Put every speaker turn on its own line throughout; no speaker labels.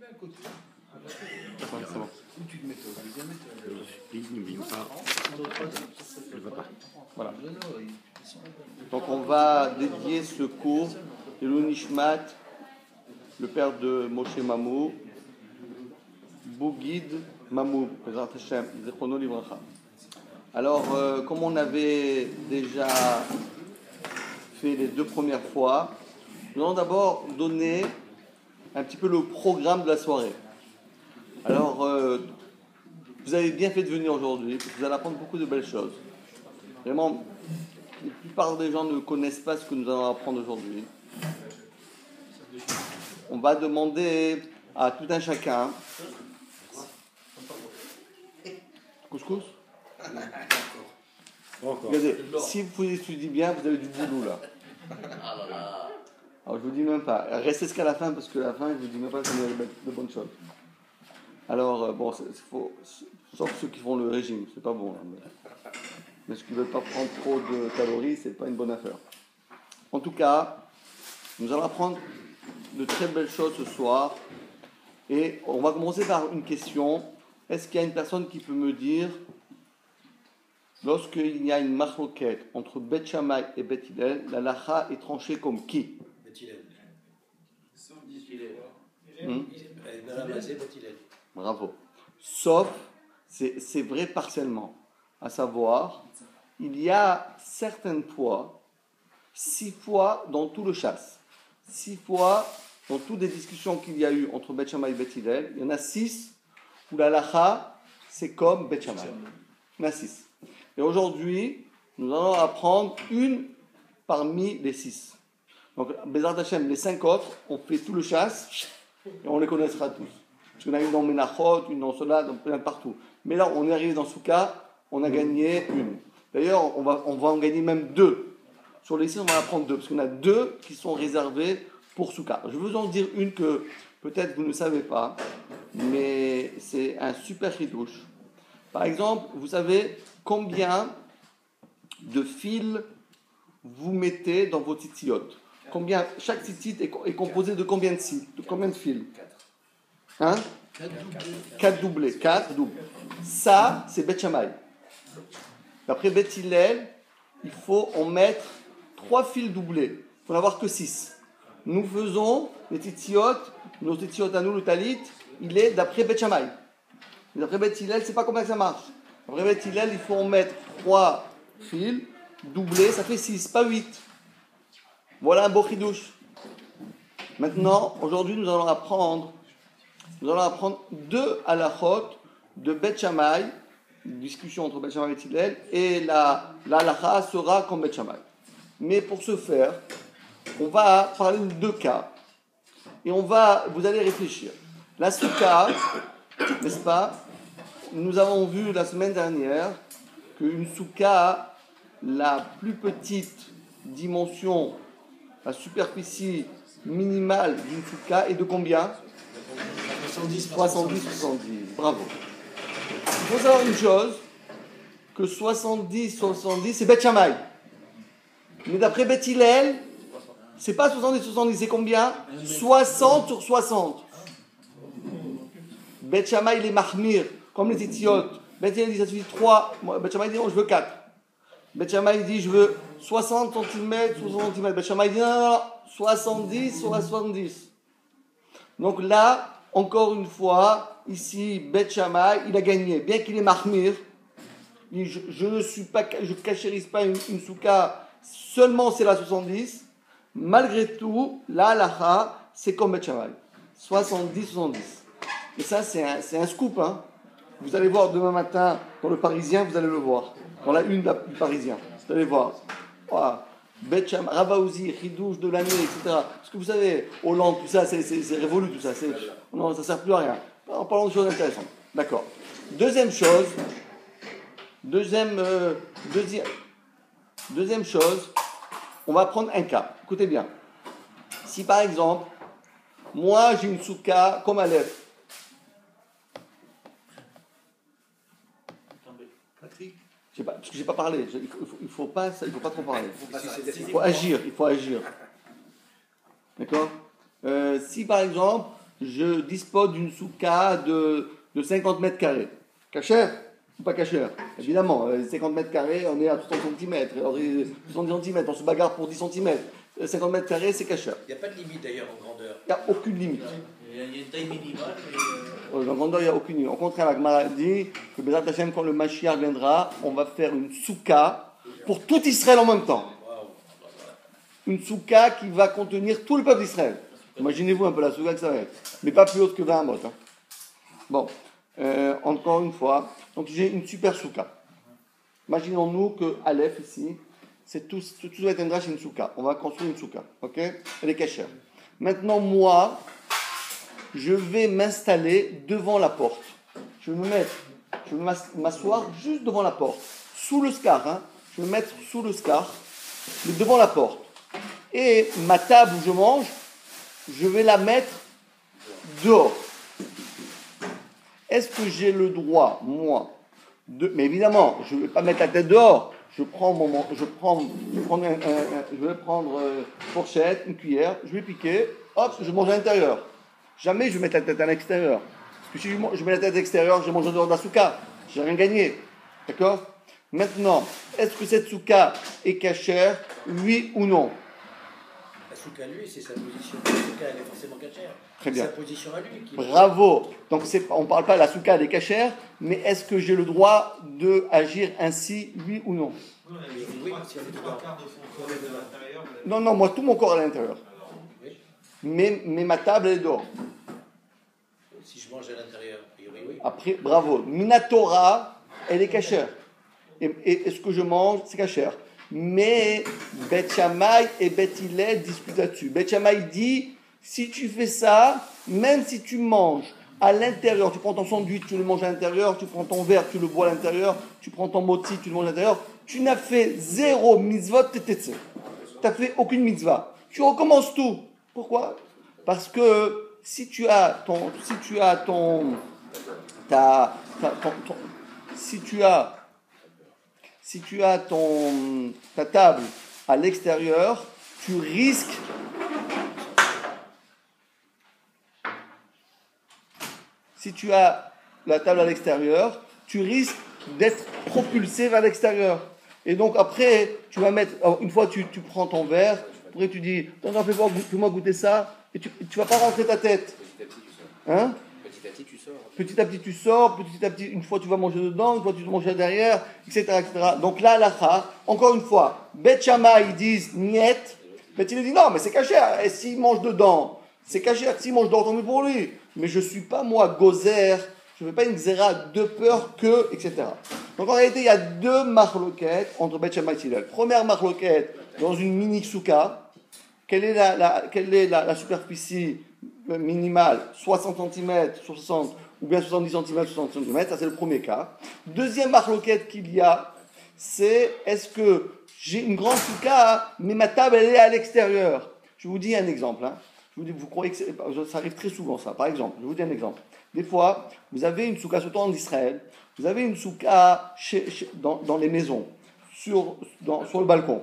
mets à côté.
C'est bon.
Ou tu te mets au deuxième étage.
Il ne vient pas. Je ne vois pas.
Voilà.
Donc on va dédier ce cours de l'Unishmat, le père de Moshe Mamou, Bougid Mamou, Bezrat Hashem, Zechrono Livracha. Alors, comme on avait déjà fait les deux premières fois, nous allons d'abord donner un petit peu le programme de la soirée. Alors, vous avez bien fait de venir aujourd'hui, parce que vous allez apprendre beaucoup de belles choses. Vraiment, la plupart des gens ne connaissent pas ce que nous allons apprendre aujourd'hui. On va demander à tout un chacun. Couscous ? Regardez, si vous étudiez bien, vous avez du boulot là. Alors je vous dis même pas. Restez jusqu'à la fin parce que à la fin, je vous dis même pas qu'on a de bonnes choses. Alors bon, faut, sauf ceux qui font le régime, c'est pas bon. Là, mais ceux qui ne veulent pas prendre trop de calories, c'est pas une bonne affaire. En tout cas, nous allons apprendre de très belles choses ce soir. Et on va commencer par une question. Est-ce qu'il y a une personne qui peut me dire, lorsqu'il y a une machloket entre Bet Shammai et Bet Hillel, la lacha est tranchée comme qui?
Bet Hillel.
Bravo. Sauf, c'est vrai partiellement. À savoir, il y a certaines fois, 6 fois dans tout le chasse, 6 fois dans toutes les discussions qu'il y a eu entre Bet Shammai et Bet Hillel, il y en a 6 où la lacha, c'est comme Bet Shammai. Il y en a 6. Et aujourd'hui, nous allons apprendre une parmi les 6. Donc, Bezrat Hashem, les 5 autres, on fait tout le chasse et on les connaîtra tous. Parce qu'on a une dans Menachot, une dans cela, donc plein partout. Mais là, on est arrivé dans Souka, on a gagné une. D'ailleurs, on va en gagner même 2. Sur les 6, on va en prendre 2, parce qu'on a 2 qui sont réservés pour Souka. Je veux vous en dire une que peut-être vous ne savez pas, mais c'est un super chidouche. Par exemple, vous savez combien de fils vous mettez dans vos titiotes? Combien, chaque titit est composé de combien de fils? 4. 4 doublés. 4 doubles. Ça, c'est Bet Shammai. D'après Bet Hillel, il faut en mettre 3 fils doublés. Il ne faut en avoir que 6. Nous faisons les titiotes, nos titiotes à nous, le talit, il est d'après Bet Shammai. Mais d'après Bet Hillel, c'est pas comment ça marche. D'après Bet Hillel, il faut en mettre 3 fils doublés, ça fait 6, pas 8. Voilà un beau chidouche. Maintenant, aujourd'hui, nous allons apprendre 2 halachot de Bet Shammai, une discussion entre Bet Shammai et Bet Hillel, et la halacha sera comme Bet Shammai. Mais pour ce faire, on va parler de 2 cas, et vous allez réfléchir. La souka, n'est-ce pas? Nous avons vu la semaine dernière qu'une souka, la plus petite dimension, la superficie minimale d'une souka est de combien? 70. Bravo. Il faut savoir une chose, que 70, c'est Bet Shammai. Mais d'après Bet Hillel, c'est pas 70, c'est combien? 60 sur 60. Bet Shammai, il est mahmir, comme les titiotes. Bet Hillel dit ça suffit 3. Bet Shammai dit non, je veux 4. Bet Shammai dit je veux 60 cm, 60 cm. Bet Shammai dit non, 70 sur 70. Donc là, encore une fois, ici, Bet Shammai, il a gagné. Bien qu'il est mahmir, je ne cachérise pas une souka, seulement c'est la 70. Malgré tout, la halacha, c'est comme Bet Shammai. 70. Et ça, c'est un scoop. Hein. Vous allez voir demain matin, dans le Parisien, vous allez le voir. Dans la une du Parisien. Vous allez voir. Wow. Bet Shammai, Ravaouzi, Chidouche de l'année, etc. Parce que vous savez, Hollande, tout ça, c'est révolu, tout ça. Non, ça ne sert plus à rien. En parlant de choses intéressantes. D'accord. Deuxième chose, on va prendre un cas. Écoutez bien. Si par exemple, moi j'ai une souka comme Aleph.
Patrick,
Je sais pas, parce que j'ai pas parlé. Il faut pas trop parler. Il faut agir. D'accord. Si par exemple je dispose d'une souka de 50 mètres carrés. Cachère ou pas cachère? Évidemment, 50 mètres carrés, on est à 60 cm. 70 cm, on se bagarre pour 10 cm. 50 mètres carrés, c'est cachère.
Il n'y a pas de limite d'ailleurs en grandeur.
Il n'y a aucune limite.
Il y a une taille minimale, mais.
En grandeur, il n'y a aucune limite. Au contraire, la Gemara dit que Bezrat Hashem, quand le Mashiach viendra, on va faire une souka pour tout Israël en même temps. Une souka qui va contenir tout le peuple d'Israël. Imaginez-vous un peu la souka que ça va être. Mais pas plus haute que 20 mètres. Hein. Bon, encore une fois. Donc j'ai une super souka. Imaginons-nous que Aleph ici, c'est tout être un drache, c'est une souka. On va construire une souka. Ok? Elle est cachère. Maintenant, moi, je vais m'installer devant la porte. Je vais m'asseoir juste devant la porte. Sous le scar. Hein. Je vais me mettre sous le scar, mais devant la porte. Et ma table où je mange, je vais la mettre dehors. Vais pas mettre la tête dehors. Je vais prendre une fourchette, une cuillère, je vais piquer, hop, je mange à l'intérieur. Jamais je vais mettre la tête à l'extérieur. Parce que si je mets la tête à l'extérieur, je mange en dehors de la souka. J'ai rien gagné. D'accord? Maintenant, est-ce que cette souka est cachère, oui ou non?
La souka, lui, c'est sa position. La souka, elle est forcément cachère.
Très bien.
C'est sa position à lui.
Bravo. Donc, on ne parle pas de la souka, elle est cachère, mais est-ce que j'ai le droit d'agir ainsi, oui ou non?
Oui, si elle est
Trois quarts de son corps est de l'intérieur.
Non, moi, tout mon corps est à l'intérieur. Mais ma table, elle est dehors.
Si je mange à l'intérieur, oui.
Après, bravo. Minatora, elle est cachère. Et ce que je mange, c'est cachère. Mais Bet Shammai et Bet Hillel discutent là-dessus. Bet Shammai dit, si tu fais ça, même si tu manges à l'intérieur, tu prends ton sandwich, tu le manges à l'intérieur, tu prends ton verre, tu le bois à l'intérieur, tu prends ton moti, tu le manges à l'intérieur, tu n'as fait zéro mitzvot tététse. Tu n'as fait aucune mitzvah. Tu recommences tout. Pourquoi? Parce que si tu as ta table à l'extérieur, tu risques d'être propulsé vers l'extérieur. Et donc après, tu vas mettre, une fois tu prends ton verre, après tu dis, attends, fais-moi goûter ça, et tu vas pas rentrer ta tête. Petit à petit tu sors, petit à petit, une fois tu vas manger dedans, une fois tu vas manger derrière, etc. Donc là, encore une fois, Bet Shammai, ils disent niet, Bet Hillel dit non, mais c'est cachère, et s'il mange dedans, c'est cachère, s'il mange dedans, tant mieux pour lui. Mais je ne suis pas moi gozer, je ne fais pas une xéra de peur que, etc. Donc en réalité, il y a deux marloquettes entre Bet Shammai et Hillel. Première marloquette, dans une mini souka, quelle est la superficie minimale, 60 cm sur 60, ou bien 70 cm sur 60 cm, ça c'est le premier cas. Deuxième marloquette qu'il y a, c'est est-ce que j'ai une grande souka, mais ma table elle est à l'extérieur. Je vous dis un exemple. Hein. Vous croyez que ça arrive très souvent ça. Par exemple, je vous dis un exemple. Des fois, vous avez une souka, surtout en Israël, vous avez une souka dans les maisons, sur le balcon.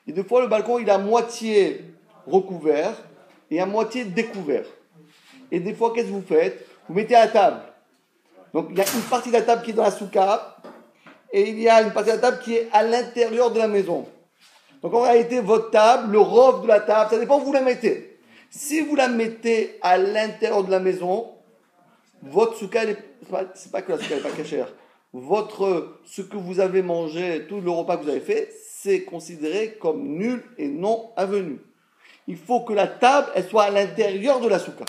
Et des fois, le balcon il est à moitié recouvert et à moitié découvert. Et des fois, qu'est-ce que vous faites? Vous mettez à la table. Donc, il y a une partie de la table qui est dans la souka et il y a une partie de la table qui est à l'intérieur de la maison. Donc, en réalité, votre table, le rof de la table, ça dépend où vous la mettez. Si vous la mettez à l'intérieur de la maison, votre souka, c'est pas que la souka n'est pas cachère. Ce que vous avez mangé, tout le repas que vous avez fait, c'est considéré comme nul et non avenu. Il faut que la table, elle soit à l'intérieur de la souka.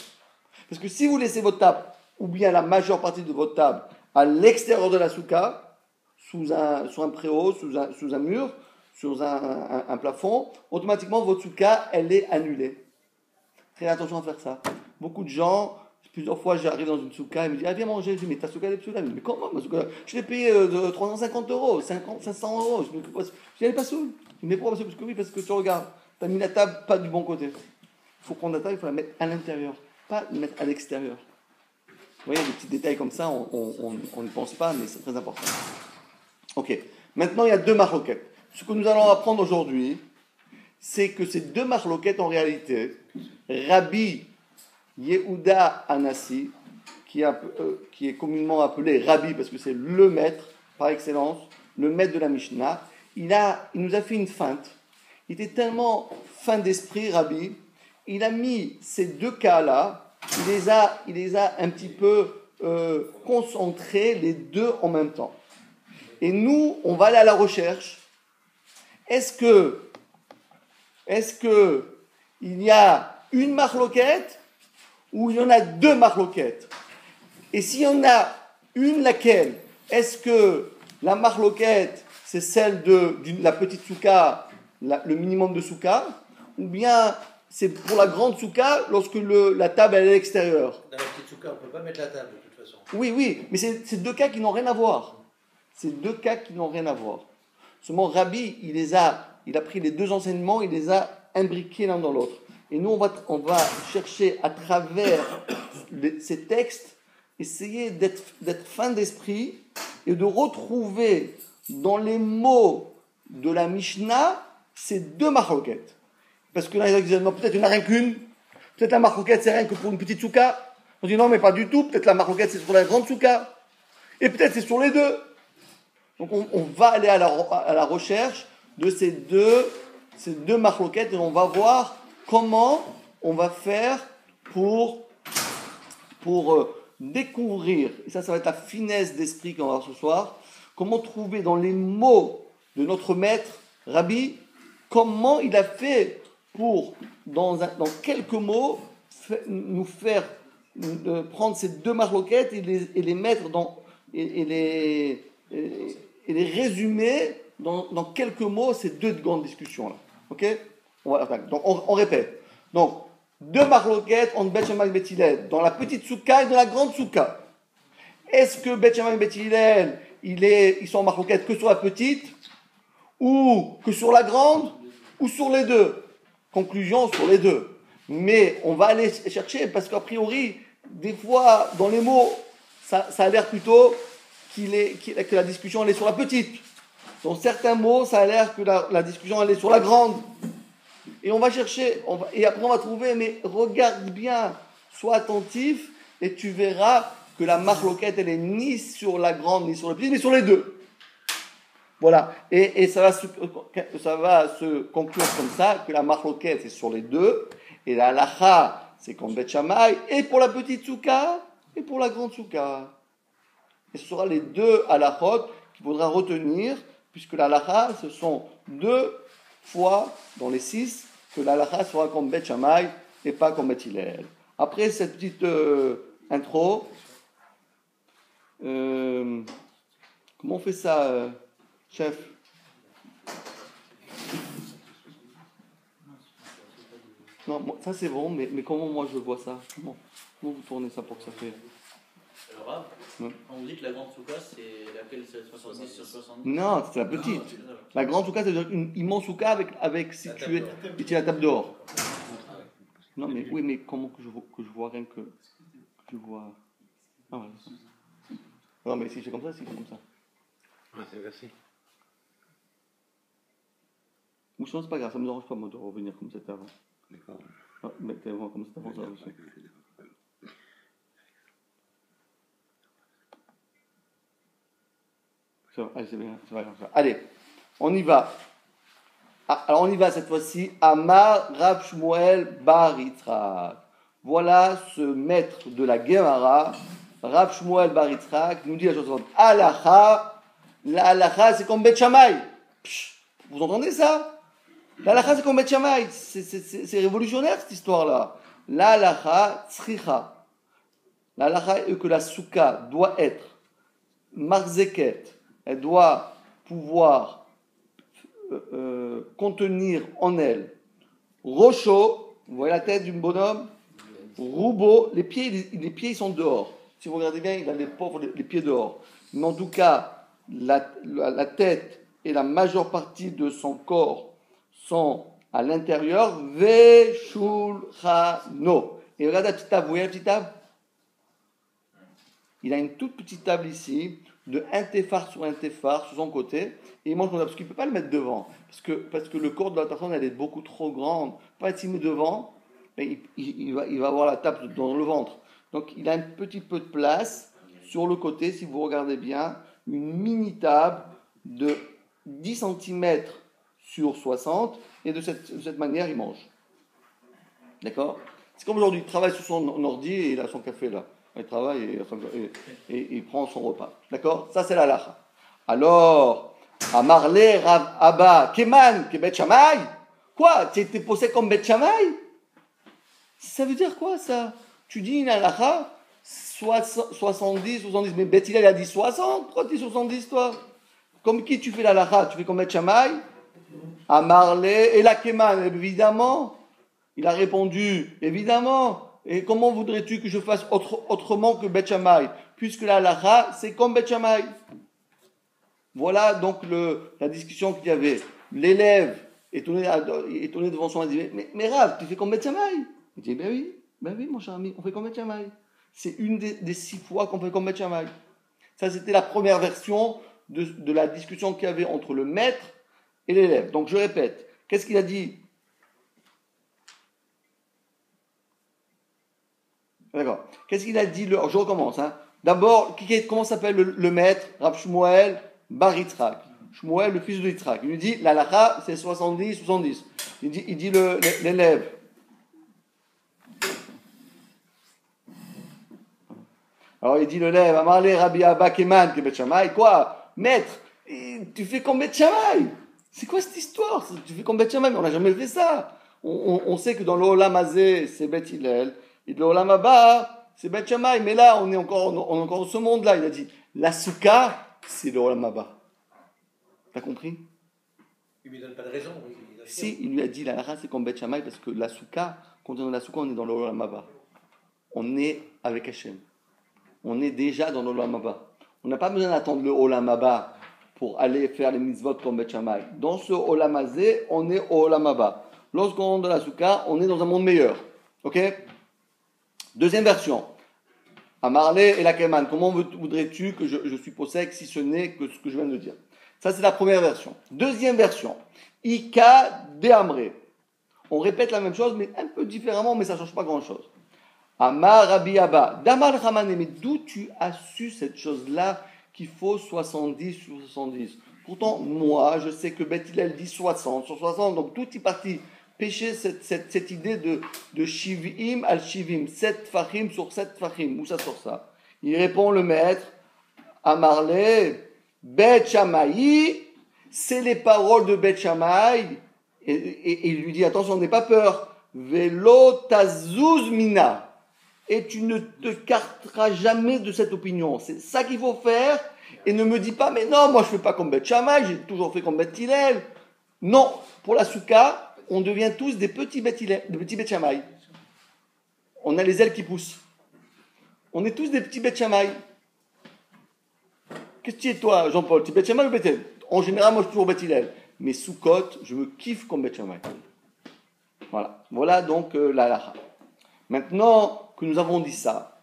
Parce que si vous laissez votre table, ou bien la majeure partie de votre table, à l'extérieur de la souka, sous un préau, sous un mur, sur un plafond, automatiquement votre souka, elle est annulée. Très attention à faire ça. Beaucoup de gens, plusieurs fois j'arrive dans une souka, ils me disent, ah viens manger, je dis, mais ta souka elle est psoula. Mais comment ma souka? Je l'ai payé 350 €, 500 €. Je dis, elle n'est pas soule. Mais pourquoi? Parce que oui, parce que tu regardes, tu as mis la table pas du bon côté. Il faut prendre la table, il faut la mettre à l'intérieur, pas la mettre à l'extérieur. Vous voyez, des petits détails comme ça, on ne pense pas, mais c'est très important. Ok, maintenant il y a deux marloquettes. Ce que nous allons apprendre aujourd'hui, c'est que ces deux marloquettes, en réalité, Rabbi Yehuda Anassi, qui est communément appelé Rabbi, parce que c'est le maître par excellence, le maître de la Mishnah, il nous a fait une feinte. Il était tellement fin d'esprit, Rabbi, il a mis ces deux cas-là, il les a un petit peu concentrés, les deux en même temps. Et nous, on va aller à la recherche. Est-ce que il y a une marloquette ou il y en a deux marloquettes? Et s'il y en a une, laquelle? Est-ce que la marloquette, c'est celle de la petite souka, le minimum de souka, ou bien c'est pour la grande souka lorsque la table elle est à l'extérieur?
Dans la petite souka, on ne peut pas mettre la table de toute façon.
Oui, mais c'est deux cas qui n'ont rien à voir. C'est deux cas qui n'ont rien à voir. Seulement, Rabbi, il a pris les deux enseignements, il les a imbriqués l'un dans l'autre. Et nous, on va chercher à travers ces textes, essayer d'être fin d'esprit et de retrouver dans les mots de la Mishnah ces deux marloquettes. Parce que là, ils disent, non, peut-être il n'y en a rien qu'une. Peut-être la marloquette, c'est rien que pour une petite souka. On dit, non, mais pas du tout. Peut-être la marloquette, c'est sur la grande souka. Et peut-être c'est sur les deux. Donc, on va aller à la recherche de ces deux marloquettes et on va voir comment on va faire pour découvrir, et ça va être la finesse d'esprit qu'on va voir ce soir, comment trouver dans les mots de notre maître, Rabbi, comment il a fait pour, dans quelques mots, nous faire prendre ces deux marloquettes et les mettre et les résumer dans quelques mots, ces deux grandes discussions-là. Ok? Donc, on répète. Donc, deux marloquettes entre Bet Shammai et Bet Hillel, dans la petite souka et dans la grande souka. Est-ce que Bet Shammai et Bet Hillel, ils sont en marloquette que sur la petite, ou que sur la grande, ou sur les deux? Conclusion, sur les deux. Mais on va aller chercher, parce qu'a priori, des fois, dans les mots, ça a l'air plutôt que la discussion elle est sur la petite. Dans certains mots, ça a l'air que la discussion elle est sur la grande. Et on va chercher, et après on va trouver, mais regarde bien, sois attentif, et tu verras que la marloquette, elle est ni sur la grande, ni sur la petite, mais sur les deux. Voilà. Et ça va se conclure comme ça, que la marloquette, c'est sur les deux, et la halacha, c'est comme Bet Shammai, et pour la petite souka, et pour la grande souka. Et ce sera les deux halachot qu'il faudra retenir, puisque la halacha, ce sont 2 fois dans les 6 que la halacha sera comme Bet Shammai et pas comme Bet Hillel. Après cette petite intro, comment on fait ça, chef? Non, ça c'est bon, mais comment moi je vois ça? Comment vous tournez ça pour que ça fait?
Alors,
Ouais.
quand vous dites la grande souka, c'est laquelle? C'est 70 sur 70?
Non, c'est la petite. La grande souka, c'est une immense souka avec si tu es la table dehors. Non, mais oui, mais comment que je vois rien que tu vois. Ah ouais. Non, mais si c'est comme ça, c'est comme ça.
Ouais, c'est versé.
Ou sinon, c'est pas grave, ça me dérange pas moi de revenir comme c'était avant.
D'accord.
Ah, mettez-moi comme c'était avant ça aussi. Allez, c'est bien, c'est pas grave. Allez, on y va. Alors on y va cette fois-ci. Amar Rav Shmuel Bar Yitzhak. Voilà ce maître de la Gemara, Rav Shmuel Bar Yitzhak, nous dit la chose suivante. Halacha, la halacha c'est comme Bet Shammai. Vous entendez ça? La halacha c'est comme Bet Shammai. C'est révolutionnaire cette histoire-là. La halacha tzricha. La halacha est que la souka doit être marzeket. Elle doit pouvoir contenir en elle Rocho, vous voyez la tête du bonhomme, Roubo, les pieds ils sont dehors. Si vous regardez bien, il a les pieds dehors. Mais en tout cas, la tête et la majeure partie de son corps sont à l'intérieur. Veshulchano. Et regardez la petite table, vous voyez la petite table? Il a une toute petite table ici, de un téphar sur un téphar, sur son côté, et il mange comme ça, parce qu'il ne peut pas le mettre devant, parce que le corps de la personne, elle est beaucoup trop grande, pas être mis devant, mais il va avoir la table dans le ventre. Donc il a un petit peu de place sur le côté, si vous regardez bien, une mini table de 10 cm sur 60, et de cette manière, il mange. D'accord? C'est comme aujourd'hui, il travaille sur son ordi et il a son café là. Il travaille et il prend son repas. D'accord? Ça, c'est la lacha. Alors, Amarle Rav Abba Keman Kebet Shammai. Quoi? Tu étais posé comme Bet Shammai? Ça veut dire quoi ça? Tu dis une lacha 70. Mais Bet Hillel a dit 60. Pourquoi tu dis 70 toi? Comme qui tu fais la lacha? Tu fais comme Bet Shammai? Amarle et la Keman, évidemment. Il a répondu, évidemment. Et comment voudrais-tu que je fasse autrement que Bet Shammai? Puisque la lacha, c'est comme Bet Shammai. Voilà donc la discussion qu'il y avait. L'élève étonné devant son maître, mais Rav, tu fais comme Bet Shammai? Il dit, ben oui, mon cher ami, on fait comme Bet Shammai. C'est une des 6 fois qu'on fait comme Bet Shammai. Ça, c'était la première version de la discussion qu'il y avait entre le maître et l'élève. Donc, je répète, qu'est-ce qu'il a dit? D'accord. Qu'est-ce qu'il a dit? Je recommence. D'abord, comment s'appelle le maître? Rav Shmuel Bar Yitzhak. Shmuel, le fils de Yitzhak. Il lui dit, la lacha, c'est 70. Il dit l'élève. Alors il dit l'élève, Amarle Rabbi Abba Keman Kebet Shammai. Quoi? Maître, tu fais comme Bet Shammai. C'est quoi cette histoire? Tu fais comme Bet Shammai, mais on n'a jamais fait ça. On sait que dans le Olam Hazé, c'est Bet Hillel. Et le Olam Haba, c'est Bet Shammai, mais là, on est encore dans ce monde-là. Il a dit, la souka, c'est le Olam Haba. T'as compris?
Il ne lui donne pas de raison.
Si, il lui a dit, la lacha, c'est comme Bet Shammai, parce que la souka, quand on est dans la souka, on est dans le Olam Haba. On est avec Hachem. On est déjà dans le Olam Haba. On n'a pas besoin d'attendre le Olam Haba pour aller faire les mitzvot comme Bet Shammai. Dans ce Olam Hazé, on est au Olam Haba. Lorsqu'on rentre dans la souka, on est dans un monde meilleur. Ok? Deuxième version. Amarle et la Keman. Comment voudrais-tu que je suis possèque si ce n'est que ce que je viens de dire? Ça, c'est la première version. Deuxième version. Ika de Amre. On répète la même chose, mais un peu différemment, mais ça ne change pas grand-chose. Amar Rabbi Abba. Damar Ramane. Mais d'où tu as su cette chose-là qu'il faut 70 sur 70? Pourtant, moi, je sais que Beth Hillel dit 60 sur 60, donc tout est parti. Pêcher cette idée de Shivim al Shivim, 7 fachim sur 7 fachim. Où ça sort ça? Il répond le maître, Amarle, Bet Shammai, c'est les paroles de Bet Shammai, et il lui dit, attention, n'aie pas peur, Velo tazuz mina, et tu ne te carteras jamais de cette opinion. C'est ça qu'il faut faire, et ne me dis pas, mais non, moi je ne fais pas comme Bet Shammai, j'ai toujours fait comme Bet Hillel. Non, pour la souka, on devient tous des petits Bet Shammai. On a les ailes qui poussent. On est tous des petits Bet Shammai. Qu'est-ce que tu es toi, Jean-Paul? Tu es Bet Shammai ou Bet Hillel? En général, moi je suis toujours Bet Hillel. Mais Soukot, je me kiffe comme Bet Shammai. Voilà donc la lacha. Maintenant que nous avons dit ça,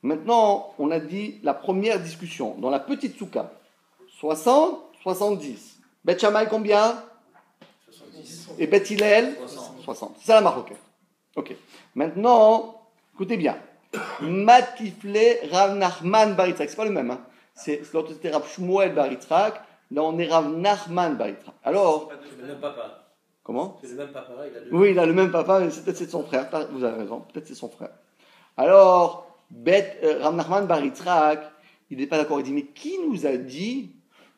maintenant on a dit la première discussion dans la petite souka. 60, 70. Bet Shammai combien? Et Bet Hillel 60. C'est ça la marloquette. Ok. Maintenant, écoutez bien. Matkifle Rav Nachman Bar Yitzhak. C'est pas le même. L'autre c'était Rav Shmuel Bar Yitzhak. Là on est Rav Nachman Bar Yitzhak. Alors.
C'est le même papa.
Comment?
C'est le même papa.
Oui, il a le même papa, mais peut-être c'est son frère. Vous avez raison. Peut-être c'est son frère. Alors, Rav Nachman Bar Yitzhak, il n'est pas d'accord. Il dit, mais qui nous a dit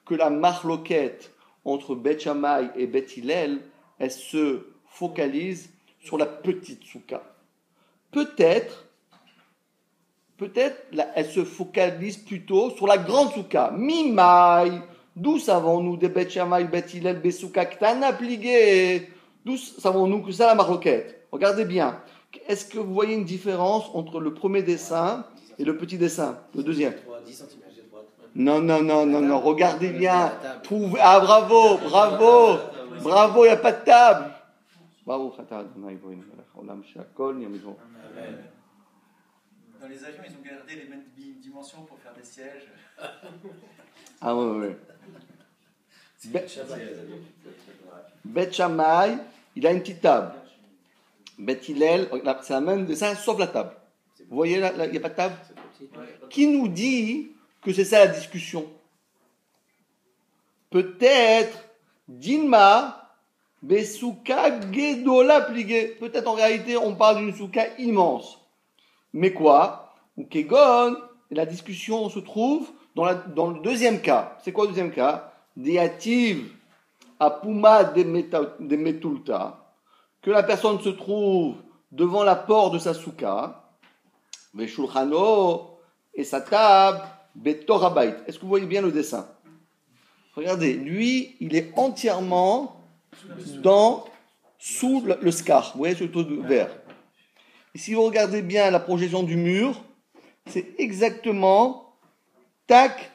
que la marloquette entre Bet Shammai et Bet Hillel, elle se focalise sur la petite souka? Peut-être, elle se focalise plutôt sur la grande souka. Mimai, d'où savons-nous des Bet Shammai, Bet Hillel, Besouka Ktana Pligé? D'où savons-nous que ça la marloquette? Regardez bien. Est-ce que vous voyez une différence entre le premier dessin et le petit dessin, le deuxième?
10 cm de droite.
Non. Regardez bien. Trouvez. Ah, bravo, il n'y a pas de table. Bravo,
Dans les avions, ils ont gardé les mêmes dimensions pour faire des sièges.
Ah ouais. Bet Shammai, il a une petite table. Beth Hillel, c'est la même dessin, sauf la table. Vous voyez là, il n'y a pas de table. Qui nous dit que c'est ça la discussion? Peut-être Dilma, Besuka Gedola Pligé. Peut-être en réalité on parle d'une souka immense. Mais quoi? Ou Kegon, la discussion se trouve dans le deuxième cas. C'est quoi le deuxième cas? Deativ Apuma de Metulta. Que la personne se trouve devant la porte de sa souka. Veshulchano et sa table. Betorabait. Est-ce que vous voyez bien le dessin? Regardez, lui, il est entièrement sous le scar. Vous voyez, ce taux de vert. Et si vous regardez bien la projection du mur, c'est exactement, tac,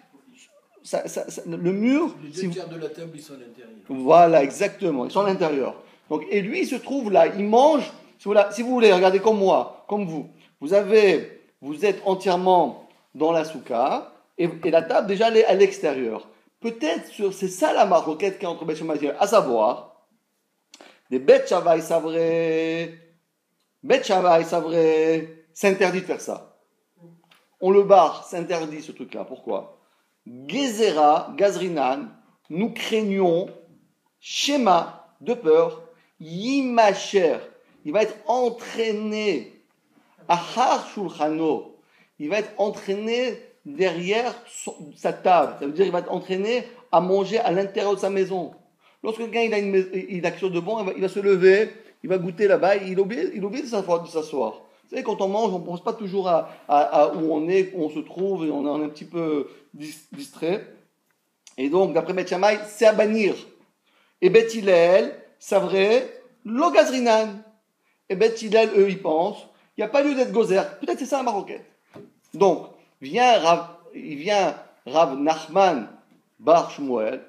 le mur.
Les deux tiers de la table, ils sont à l'intérieur.
Voilà, exactement, ils sont à l'intérieur. Donc, et lui, il se trouve là, il mange. Si vous voulez, regardez comme moi, comme vous. Vous êtes entièrement dans la souka, et la table, déjà, elle est à l'extérieur. Peut-être, c'est ça la marloquette qui est entre Beth Shammai et Beth Hillel, à savoir, des Beth Shammai savraient, c'est interdit de faire ça. On le barre, c'est interdit ce truc-là. Pourquoi? Gezera, Gazrinan, nous craignons, schéma de peur, Yimacher, il va être entraîné, Ahar Shulchano, il va être entraîné derrière sa table. Ça veut dire qu'il va être entraîné à manger à l'intérieur de sa maison. Lorsque quelqu'un il a quelque chose de bon, il va se lever, il va goûter là-bas, il oublie de s'asseoir. Vous savez, quand on mange, on ne pense pas toujours à où on est, où on se trouve, et on est un petit peu distrait. Et donc, d'après Beth Shammai, c'est à bannir. Et Beth Hillel, c'est vrai, lo gazrinan. Et Beth Hillel, eux, ils pensent, il n'y a pas lieu d'être gozer. Peut-être c'est ça la maroquette. Donc, vient Rav Nachman Bar Shmuel,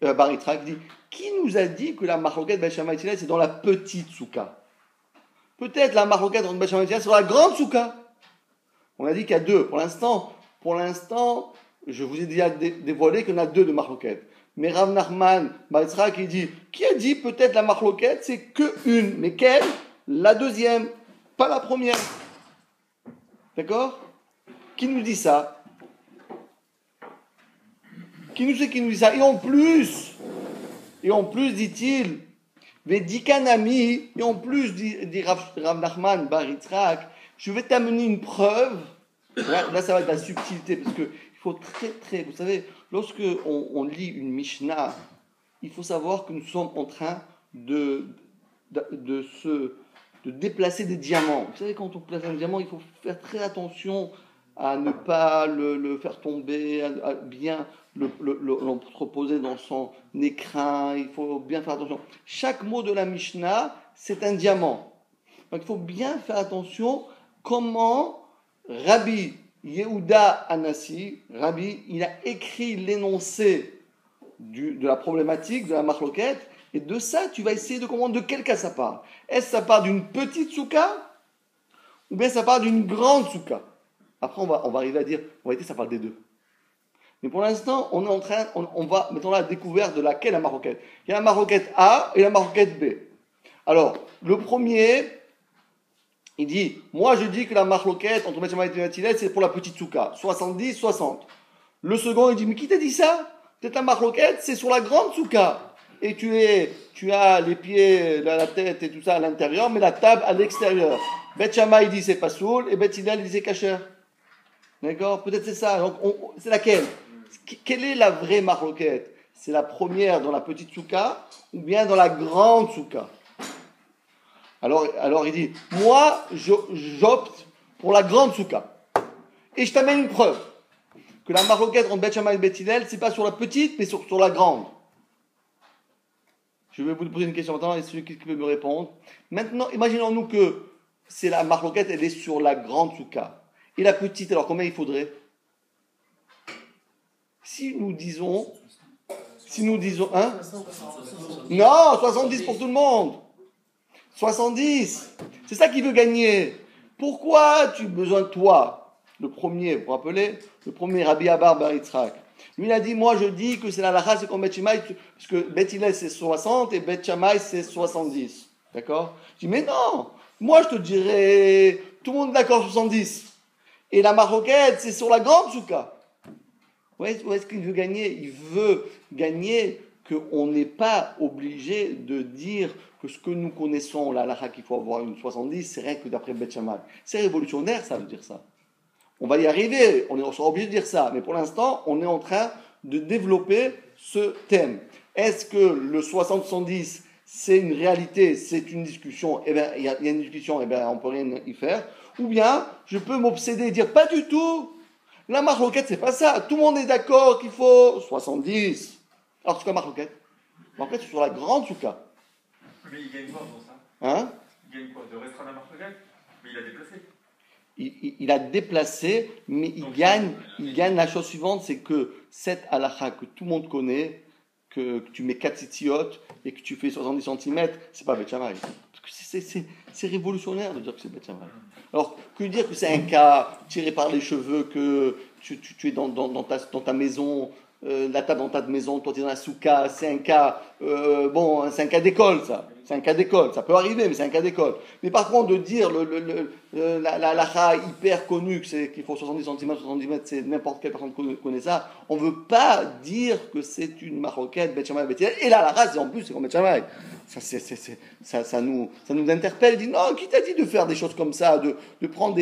Bar Yitzhak, il dit, qui nous a dit que la maroquette Beth Shammai Hillel, c'est dans la petite souka? Peut-être la maroquette entre Beth Shammai Hillel, c'est dans la grande souka. On a dit qu'il y a deux. Pour l'instant, je vous ai déjà dévoilé qu'il y en a deux de maroquettes. Mais Rav Nachman Bar Yitzhak, il dit, qui a dit peut-être la maroquette, c'est que une? Mais quelle? La deuxième, pas la première. D'accord? Qui nous dit ça? Qui nous dit ça? Et en plus, dit-il, Vedikanami, et en plus, dit Rav Nachman Bar Yitzhak, je vais t'amener une preuve. Là, ça va être la subtilité, parce qu'il faut très, vous savez, lorsque on lit une Mishnah, il faut savoir que nous sommes en train de déplacer des diamants. Vous savez, quand on place un diamant, il faut faire très attention à ne pas le faire tomber, à bien l'entreposer dans son écrin. Il faut bien faire attention. Chaque mot de la Mishnah, c'est un diamant. Donc il faut bien faire attention comment Rabbi Yehuda Anassi, il a écrit l'énoncé de la problématique, de la marloquette, et de ça, tu vas essayer de comprendre de quel cas ça parle. Est-ce que ça parle d'une petite souka, ou bien ça parle d'une grande souka? Après, on va arriver à dire, en réalité, ça parle des deux. Mais pour l'instant, on va, mettons la découverte de laquelle la maroquette. Il y a la maroquette A et la maroquette B. Alors, le premier, il dit, moi je dis que la maroquette entre Beth Shammai et Beth Hillel, c'est pour la petite souka, 70, 60. Le second, il dit, mais qui t'a dit ça? Peut-être la maroquette, c'est sur la grande souka. Et tu as les pieds, la tête et tout ça à l'intérieur, mais la table à l'extérieur. Beth Shammai, il dit, c'est pas soul, et Beth Hillel, il dit, c'est kasher. D'accord? Peut-être c'est ça. Donc, c'est laquelle? Quelle est la vraie maroquette? C'est la première dans la petite souka ou bien dans la grande souka? Alors il dit, moi, j'opte pour la grande souka. Et je t'amène une preuve que la maroquette entre Beth Shammai et Beth Hillel, c'est pas sur la petite, mais sur la grande. Je vais vous poser une question maintenant, et celui qui peut me répondre. Maintenant, imaginons-nous que c'est la maroquette, elle est sur la grande souka. Et la petite, alors combien il faudrait? Si nous disons, hein? Non, 70 pour tout le monde. 70. C'est ça qu'il veut gagner. Pourquoi tu as besoin de toi? Le premier, vous vous rappelez? Le premier, Rabbi Abar Bar Yitzhak. Lui, il a dit, moi je dis que c'est la lacha, c'est comme Beth Shammai, parce que Beth Hillel c'est 60 et Beth Shammai c'est 70. D'accord? Je dis, mais non, moi je te dirais, tout le monde est d'accord 70. Et la maroquette, c'est sur la grande souka. Où est-ce qu'il veut gagner? Il veut gagner qu'on n'est pas obligé de dire que ce que nous connaissons, la halakha qu'il faut avoir une 70, c'est rien que d'après Beth Shammai. C'est révolutionnaire, ça veut dire ça. On va y arriver, on sera obligé de dire ça. Mais pour l'instant, on est en train de développer ce thème. Est-ce que le 60-70, c'est une réalité, c'est une discussion? Eh bien, il y a une discussion, eh bien, on ne peut rien y faire. Ou bien, je peux m'obséder et dire, pas du tout. La marloquette, c'est pas ça. Tout le monde est d'accord qu'il faut 70. Alors, c'est quoi marloquette? Marloquette, c'est sur la grande souka.
Mais il gagne quoi pour ça?
Hein?
Il gagne quoi? De restreindre la marloquette? Mais il a déplacé.
Il a déplacé, mais il gagne la chose suivante, c'est que cette halakha que tout le monde connaît, que tu mets 4 titiotes et que tu fais 70 cm, c'est pas Beth Shammai. Parce que c'est révolutionnaire de dire que c'est Beth Shammai. Alors, que dire que c'est un cas tiré par les cheveux, que tu es dans ta maison, la table dans ta maison, toi tu es dans la souka, c'est un cas, c'est un cas d'école ça. C'est un cas d'école, ça peut arriver, mais c'est un cas d'école. Mais par contre, de dire la halakha hyper connue, qu'il faut 70 cm, 70 mètres, c'est n'importe quelle personne connaît ça, on ne veut pas dire que c'est une maroquette, Beth Shammai, Beth Hillel, et la halakha, en plus, c'est comme Beth Shammai. Ça nous interpelle, dit non, qui t'a dit de faire des choses comme ça, de prendre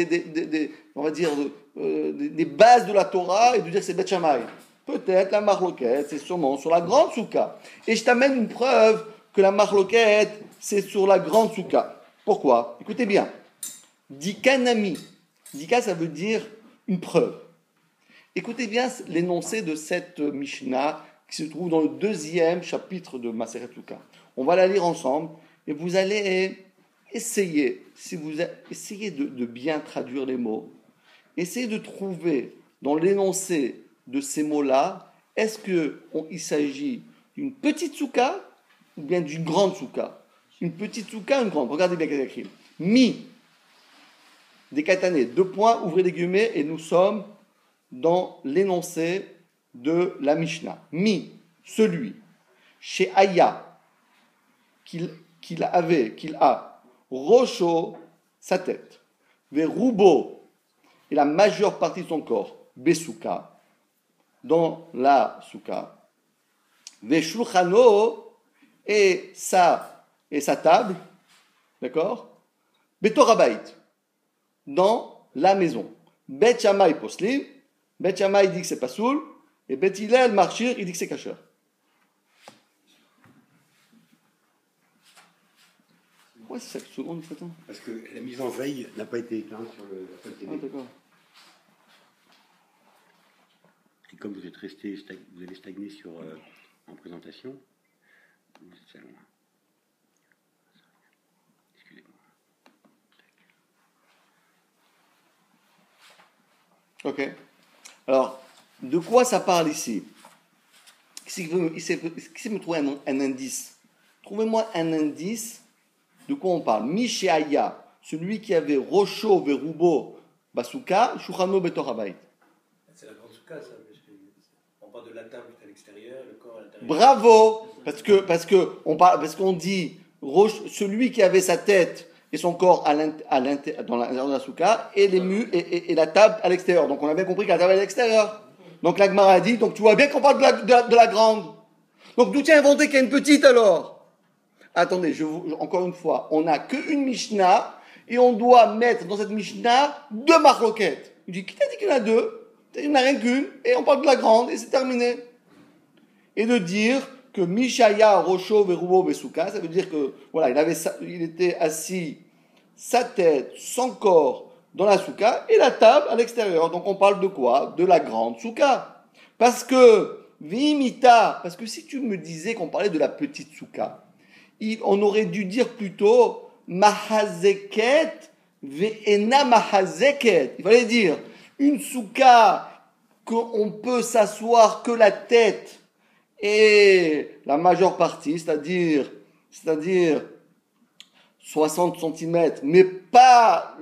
on va dire, des bases de la Torah et de dire que c'est Beth Shammai. Peut-être la maroquette, c'est sûrement sur la grande souka. Et je t'amène une preuve que la marloquette, c'est sur la grande souka. Pourquoi? Écoutez bien. Dika nami. Dika, ça veut dire une preuve. Écoutez bien l'énoncé de cette Mishnah qui se trouve dans le 2e chapitre de Maseret Souka. On va la lire ensemble et vous allez essayer, si vous essayez de bien traduire les mots, essayez de trouver dans l'énoncé de ces mots-là, est-ce qu'il s'agit d'une petite souka ou bien d'une grande souka? Une petite souka, une grande. Regardez bien ce qu'il y a écrit. Mi, des katanés, 2 points, ouvrez les guillemets, et nous sommes dans l'énoncé de la Mishnah. Mi, celui, chez Aya, qu'il a, Rocho, sa tête, Verubo, et la majeure partie de son corps, Besouka, dans la souka, Veshulchano, et sa table, d'accord? Betorabait, dans la maison. Bet Shammai poslim, Bet Shammai dit que c'est pas soul, et Bet Hillel marchir, il dit que c'est kasher. Pourquoi c'est 7 secondes, fait?
Parce que la mise en veille n'a pas été éteinte sur la Apple TV.
Ah, d'accord.
Et comme vous êtes resté, vous avez stagné sur en présentation, vous êtes loin. Excusez-moi.
Ok. Alors, de quoi ça parle ici? Qui sait me trouver un indice? Trouvez-moi un indice de quoi on parle. Mishéaya, celui qui avait Rocho, Verubo, Basuka, Shuchano, Betorabait.
C'est la grande souka, ça, on parle de la table à l'extérieur, le corps à l'intérieur.
Bravo, parce qu'on dit celui qui avait sa tête et son corps dans l'intérieur de la souka et et la table à l'extérieur. Donc on a bien compris que la table est à l'extérieur. Donc la Gemara a dit, donc tu vois bien qu'on parle de la grande. Donc d'où tu as inventé qu'il y a une petite alors? Attendez, encore une fois, on n'a qu'une Mishnah et on doit mettre dans cette Mishnah 2 marloquettes. Il dit, qui t'a dit qu'il y en a 2? Il n'y en a rien qu'une, et on parle de la grande, et c'est terminé. Et de dire que Mishaya, Rocho, Verubo, Besuka, ça veut dire que, voilà, il était assis, sa tête, son corps, dans la souka, et la table à l'extérieur. Donc on parle de quoi? De la grande souka. Parce que, Vimita, parce que si tu me disais qu'on parlait de la petite souka, on aurait dû dire plutôt, Mahazeket, Ve'ena Mahazeket. Il fallait dire, une souka qu'on peut s'asseoir que la tête et la majeure partie, c'est-à-dire 60 cm, mais pas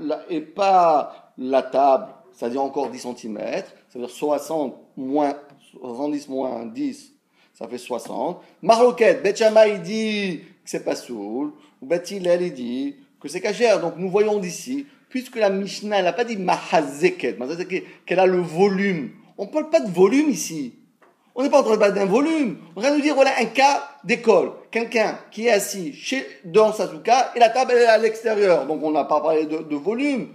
la table, c'est-à-dire encore 10 cm, c'est-à-dire 70 moins 10, ça fait 60. Marloquette, Bet Shammai dit que c'est pas soul, ou Bet Hillel, il dit que c'est cachère. Donc nous voyons d'ici, puisque la Mishnah, elle n'a pas dit mahazeket, qu'elle a le volume. On ne parle pas de volume ici. On n'est pas en train de parler d'un volume. On vient de dire, voilà un cas d'école. Quelqu'un qui est assis dans sa souka et la table elle est à l'extérieur. Donc on n'a pas parlé de volume.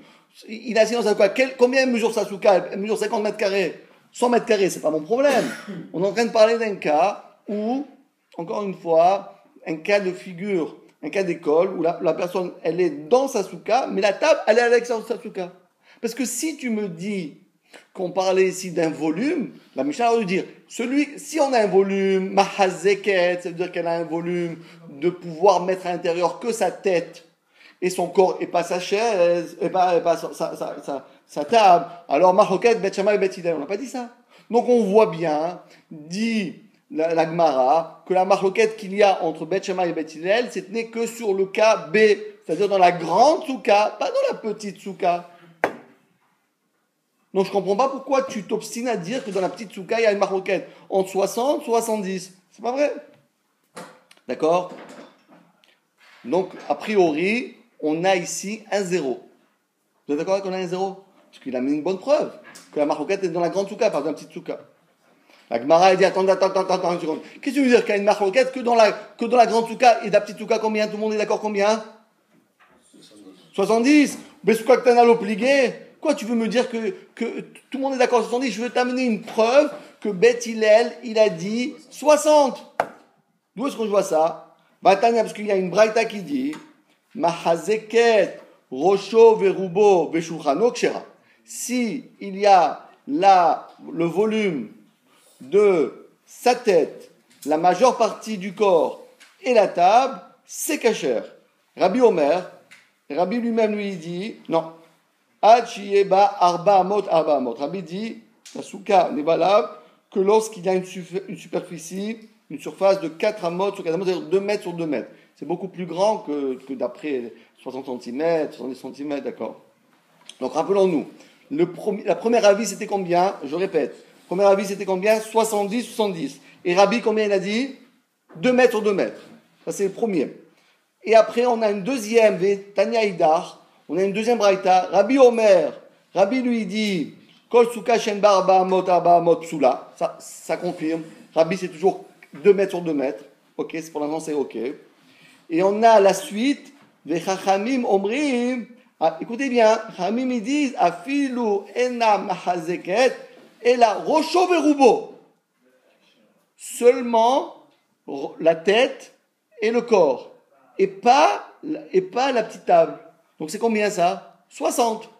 Il est assis dans sa souka. Combien mesure sa souka? Elle mesure 50 mètres carrés. 100 mètres carrés, c'est pas mon problème. On est en train de parler d'un cas où, encore une fois, un cas de figure, un cas d'école où la personne, elle est dans sa souka, mais la table, elle est à l'extérieur de sa souka. Parce que si tu me dis qu'on parlait ici d'un volume, la Mishnah va nous dire, si on a un volume, mahazeket, ça veut dire qu'elle a un volume de pouvoir mettre à l'intérieur que sa tête et son corps et pas sa chaise, et pas sa table. Alors, mahoket, bet Shammai, bet Hillel, on n'a pas dit ça. Donc on voit bien, dit la Gemara, que la mahoket qu'il y a entre bet Shammai et bet Hillel, ce n'est que sur le cas B, c'est-à-dire dans la grande souka, pas dans la petite souka. Donc je ne comprends pas pourquoi tu t'obstines à dire que dans la petite souka, il y a une maroquette entre 60 et 70. C'est pas vrai. D'accord? Donc, a priori, on a ici un 0. Vous êtes d'accord qu'on a un 0? Parce qu'il a mis une bonne preuve que la maroquette est dans la grande souka, pas dans la petite souka. La Gemara, elle dit, attends une seconde. Qu'est-ce que tu veux dire qu'il y a une maroquette que dans la grande souka et la petite souka, combien? Tout le monde est d'accord combien? 70. Mais souka que t'en as l'obligé. Quoi, tu veux me dire que tout le monde est d'accord sur 70? Je veux t'amener une preuve que Bet Hillel, il a dit 60. D'où est-ce qu'on voit ça? Batania, parce qu'il y a une braïta qui dit Mahazeket, Rosho, Verubo, Veshuchano, Kshera. Si il y a le volume de sa tête, la majeure partie du corps et la table, c'est kasher. Rabbi Omer, Rabbi lui-même lui dit non. Arba Amot. Rabbi dit, la souka n'est valable que lorsqu'il y a une superficie, une surface de 4 amot sur 4 amot, c'est-à-dire 2 mètres sur 2 mètres. C'est beaucoup plus grand que d'après 60 cm, 70 cm, d'accord. Donc rappelons-nous, la première avis c'était combien? Je répète, premier avis c'était combien? 70. Et Rabbi, combien il a dit? 2 mètres sur 2 mètres. Ça c'est le premier. Et après on a une deuxième, Tanya Idar. On a une deuxième braïta, Rabbi Omer, Rabbi lui dit, Kol Souka Shenba Arba Amot Psula, ça confirme, Rabbi c'est toujours 2 mètres sur 2 mètres, ok, pour l'instant c'est ok. Et on a la suite, Vechachamim Omrim, écoutez bien, Chachamim ils disent, Afilu Ena Mahazeket, et la Rosho Verubo, seulement la tête et le corps, et pas la petite table. Donc c'est combien ça? 60.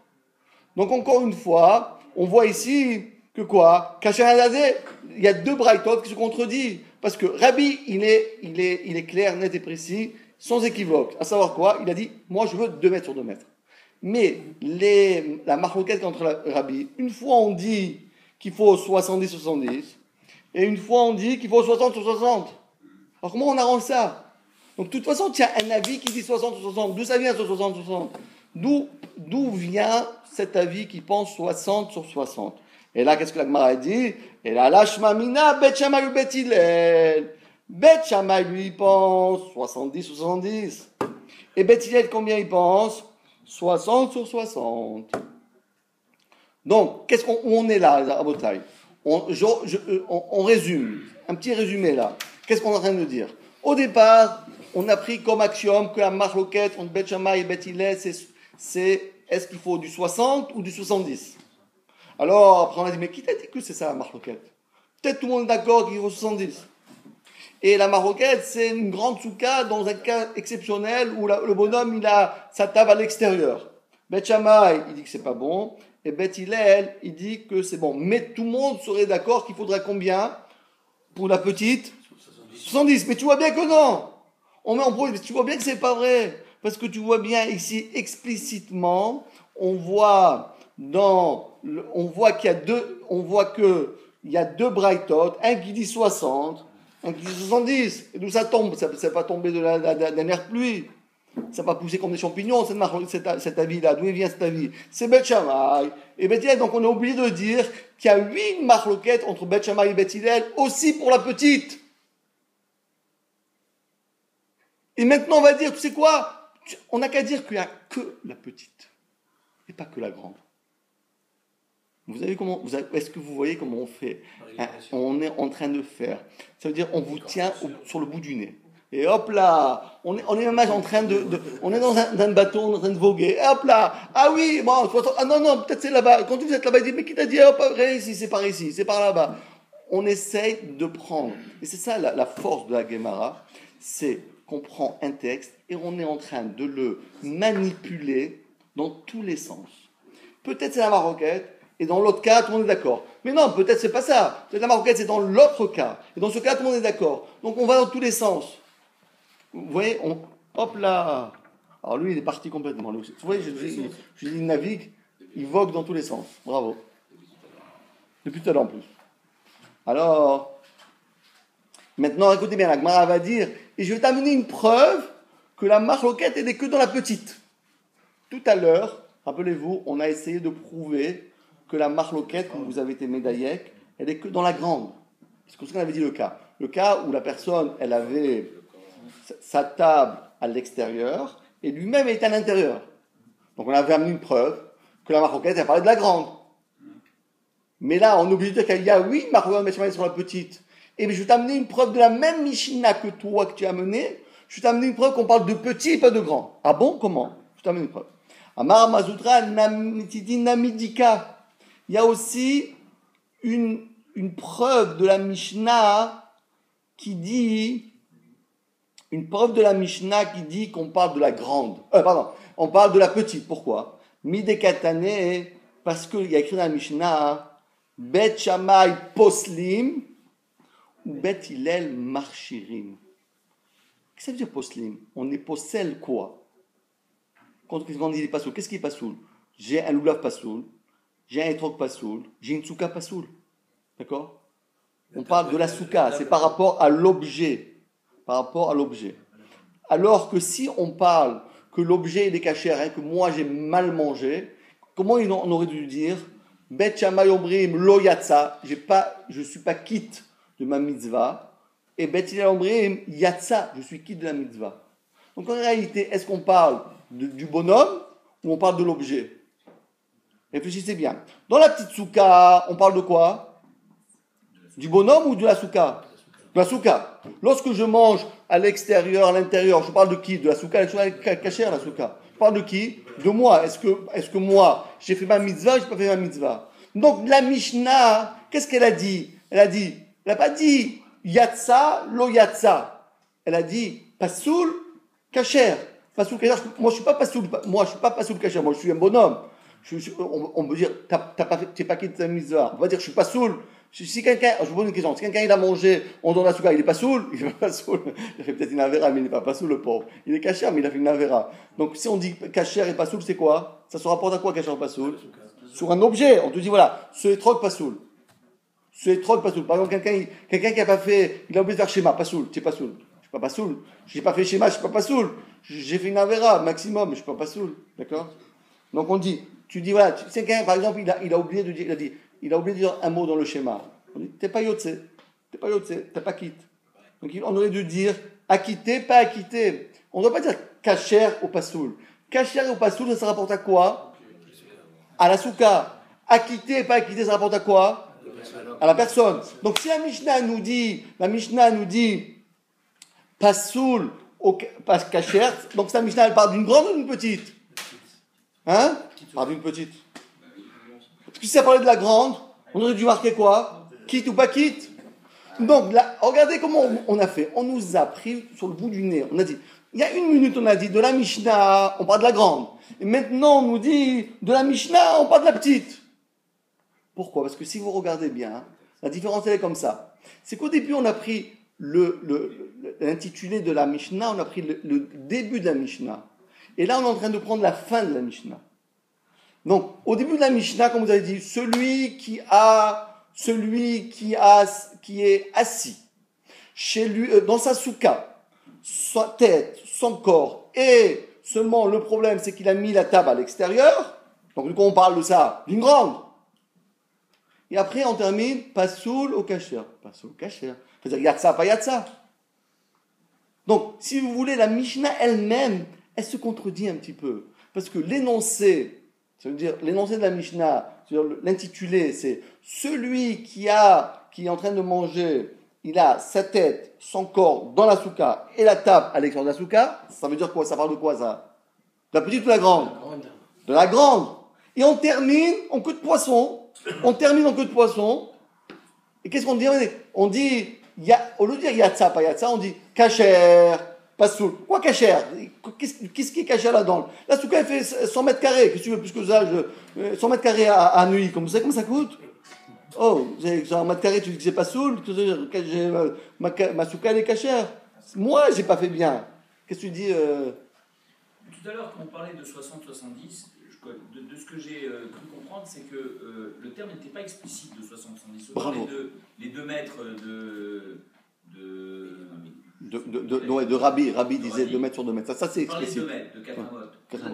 Donc encore une fois, on voit ici que quoi? Il y a deux braïtot qui se contredisent. Parce que Rabbi, il est clair, net et précis, sans équivoque. À savoir quoi? Il a dit, moi je veux 2 mètres sur 2 mètres. Mais la marloquette entre Rabbi, une fois on dit qu'il faut 70, et une fois on dit qu'il faut 60 sur 60. Alors comment on arrange ça? Donc, de toute façon, tu as un avis qui dit 60 sur 60. D'où ça vient, ce 60 sur 60? D'où vient cet avis qui pense 60 sur 60? Et là, qu'est-ce que la Gemara dit? Et là, Lashma Mina, Bet Shammai ou Bet Hillel. Bet Shammai, lui, il pense 70 sur 70. Et Bet Hillel, combien il pense? 60 sur 60. Donc, où on est là, à votre taille? On résume. Un petit résumé là. Qu'est-ce qu'on est en train de dire? Au départ, on a pris comme axiome que la marloquette entre Bet Shammai et Bet Hillel, c'est est-ce qu'il faut du 60 ou du 70? Alors, après on a dit, mais qui t'a dit que c'est ça la marloquette? Peut-être tout le monde est d'accord qu'il faut 70. Et la marloquette, c'est une grande souka dans un cas exceptionnel où le bonhomme, il a sa table à l'extérieur. Bet Shammai, il dit que c'est pas bon. Et Bet Hillel, il dit que c'est bon. Mais tout le monde serait d'accord qu'il faudra combien pour la petite? 70. Mais tu vois bien que non. On met en problème, tu vois bien que c'est pas vrai, parce que tu vois bien ici explicitement, on voit qu'il y a deux brightot, un qui dit 60, un qui dit 70. Et d'où ça tombe? Ça n'est pas tombé d'un air pluie. Ça n'a pas poussé comme des champignons, cet avis-là. D'où vient cet avis? C'est Bet Shammai et Bet Hillel. Donc on est obligé de dire qu'il y a 8 marloquettes entre Bet Shammai et Bet Hillel, aussi pour la petite. Et maintenant, on va dire, tu sais quoi? On n'a qu'à dire qu'il n'y a que la petite et pas que la grande. Est-ce que vous voyez comment on fait? On est en train de faire. Ça veut dire, on vous tient sur le bout du nez. Et hop là, on est même en train on est dans un bateau, on est en train de voguer. Et hop là, ah oui, bon, ah non, peut-être c'est là-bas. Quand vous êtes là-bas, il dit, mais qui t'a dit, hop, ici, c'est par ici, c'est par là-bas. On essaye de prendre. Et c'est ça la force de la Gemara, c'est qu'on prend un texte et on est en train de le manipuler dans tous les sens. Peut-être c'est la maroquette, et dans l'autre cas, tout le monde est d'accord. Mais non, peut-être c'est pas ça. Peut-être la maroquette, c'est dans l'autre cas. Et dans ce cas, tout le monde est d'accord. Donc on va dans tous les sens. Vous voyez, hop là. Alors lui, il est parti complètement. Vous voyez, je dis, il navigue, il vogue dans tous les sens. Bravo. Depuis tout à l'heure en plus. Alors, maintenant, écoutez bien, la Gemara va dire, et je vais t'amener une preuve que la maroquette n'est que dans la petite. Tout à l'heure, rappelez-vous, on a essayé de prouver que la marloquette, comme vous avez été médaillek, elle est que dans la grande. C'est comme ça qu'on avait dit le cas. Le cas où la personne, elle avait sa table à l'extérieur et lui-même était à l'intérieur. Donc on avait amené une preuve que la marloquette, elle parlait de la grande. Mais là, on oublie de dire qu'il y a, oui, marloquette, mais sur la petite. Et je vais t'amener une preuve de la même Mishnah que toi que tu as amenée. Je vais t'amener une preuve qu'on parle de petit et pas de grand. Ah bon? Comment? Je t'amène une preuve. Amar Mazoutra Namitidi Namidika. Il y a aussi une preuve de la Mishnah qui dit, qu'on parle de la grande. On parle de la petite. Pourquoi? Midekatane, parce qu'il y a écrit dans la Mishnah, Bet Shammai Poslim ou Bet Hillel Marchirim. Qu'est-ce que ça veut dire Poslim? On est possède quoi? Quand on dit pasoul, qu'est-ce qui est pasoul? J'ai un loulav pasoul, j'ai un étrog pasoul, j'ai une souka pasoul. D'accord? On parle de la souka, c'est par rapport à l'objet. Alors que si on parle que l'objet est cachère, que moi j'ai mal mangé, comment on aurait dû dire Bet Shammai Omrim Lo Yatsa, je suis pas quitte de ma mitzvah, et Bet Hillel Omrim Yatsa, je suis quitte de la mitzvah. Donc en réalité, est-ce qu'on parle du bonhomme ou on parle de l'objet? Réfléchissez bien. Dans la petite souka, on parle de quoi? Du bonhomme ou de la souka? De la souka. Lorsque je mange à l'extérieur, à l'intérieur, je parle de qui? De la souka, la souka cachère, la souka. Je parle de qui? De moi. Est-ce que moi, j'ai fait ma mitzvah ou j'ai pas fait ma mitzvah? Donc la Mishnah, qu'est-ce qu'elle a dit? Elle n'a pas dit yatsa, lo yatsa. Elle a dit pasoul, cachère. Pasoul cachère. Moi, je suis pas pasoul cachère. Moi, je suis un bonhomme. On peut dire, t'es pas quitté ta mitzvah. On va dire, je suis pas saoul. Si quelqu'un, je vous pose une question, si quelqu'un il a mangé, on donne la souka, il est pas saoul, il est pas saoul. Il a fait peut-être une avéra, mais il n'est pas saoul, le pauvre. Il est cachère, mais il a fait une avéra. Donc, si on dit cachère et pas saoul, c'est quoi? Ça se rapporte à quoi, cachère et pas saoul? Sur un objet. On te dit, voilà, ce étrog pas saoul. Ce étrog pas saoul. Par exemple, quelqu'un qui a pas fait, il a oublié de faire schéma, pas saoul, tu es pas saoul. Je suis pas saoul. J'ai pas fait schéma, je suis pas saoul. J'ai fait une avéra, maximum, mais je suis pas saoul. D'accord? Donc, on dit, tu dis, voilà, c'est quelqu'un, par exemple, il a oublié de dire un mot dans le schéma. On dit, t'es pas yotse, t'es pas quitte. Donc, on aurait dû dire acquitté, pas acquitté. On ne doit pas dire cachère ou pasoul. Cachère ou pasoul, ça se rapporte à quoi? À la souka. Acquitté, pas acquitté, ça rapporte à quoi? À la personne. Donc, si la Mishnah nous dit pasoul, pas cachère, donc sa Mishnah, elle parle d'une grande ou d'une petite? Hein? Ah, d'une petite. Parce que si ça parlait de la grande, on aurait dû marquer quoi? Quitte ou pas quitte? Donc, là, regardez comment on a fait. On nous a pris sur le bout du nez. On a dit, il y a une minute, on a dit de la Mishnah, on parle de la grande. Et maintenant, on nous dit de la Mishnah, on parle de la petite. Pourquoi? Parce que si vous regardez bien, la différence, elle est comme ça. C'est qu'au début, on a pris l'intitulé de la Mishnah, on a pris le début de la Mishnah. Et là, on est en train de prendre la fin de la Mishnah. Donc, au début de la Mishnah, comme vous avez dit, celui qui est assis chez lui, dans sa souka, sa tête, son corps, et seulement le problème, c'est qu'il a mis la table à l'extérieur. Donc, du coup, on parle de ça, d'une grande. Et après, on termine, pasoul au kasher. Pasoul au kasher. C'est-à-dire, yatsa, pas yatsa. Donc, si vous voulez, la Mishnah elle-même, elle se contredit un petit peu. Parce que l'énoncé, ça veut dire l'énoncé de la Mishnah, c'est-à-dire l'intitulé, c'est celui qui est en train de manger, il a sa tête, son corps dans la souka et la table à l'extérieur de la souka. Ça veut dire quoi? Ça parle de quoi ça? De la petite ou de la grande? De la grande. Et on termine en queue de poisson. Et qu'est-ce qu'on dit? On dit, au lieu de dire yatsa, pas yatsa, on dit kasher, pas soul. Quoi kasher? Qu'est-ce qui est kasher là-dedans? La souka, elle fait 100 mètres carrés. Qu'est-ce que tu veux plus que ça? 100 mètres carrés à nuit. Vous savez comment ça coûte? Oh, j'ai 100 mètres carrés, tu dis que c'est pas soul? Ma souka, elle est kasher. Moi, j'ai pas fait bien. Qu'est-ce que tu dis?
Tout à l'heure, quand on parlait de 60-70, de ce que j'ai cru comprendre, c'est que le terme n'était pas explicite de 60-70.
Bravo.
Les 2 mètres
de Rabbi disait 2 mètres sur 2 mètres. Ça c'est
il parlait de
explicite.
2 mètres, de 4
Ouais.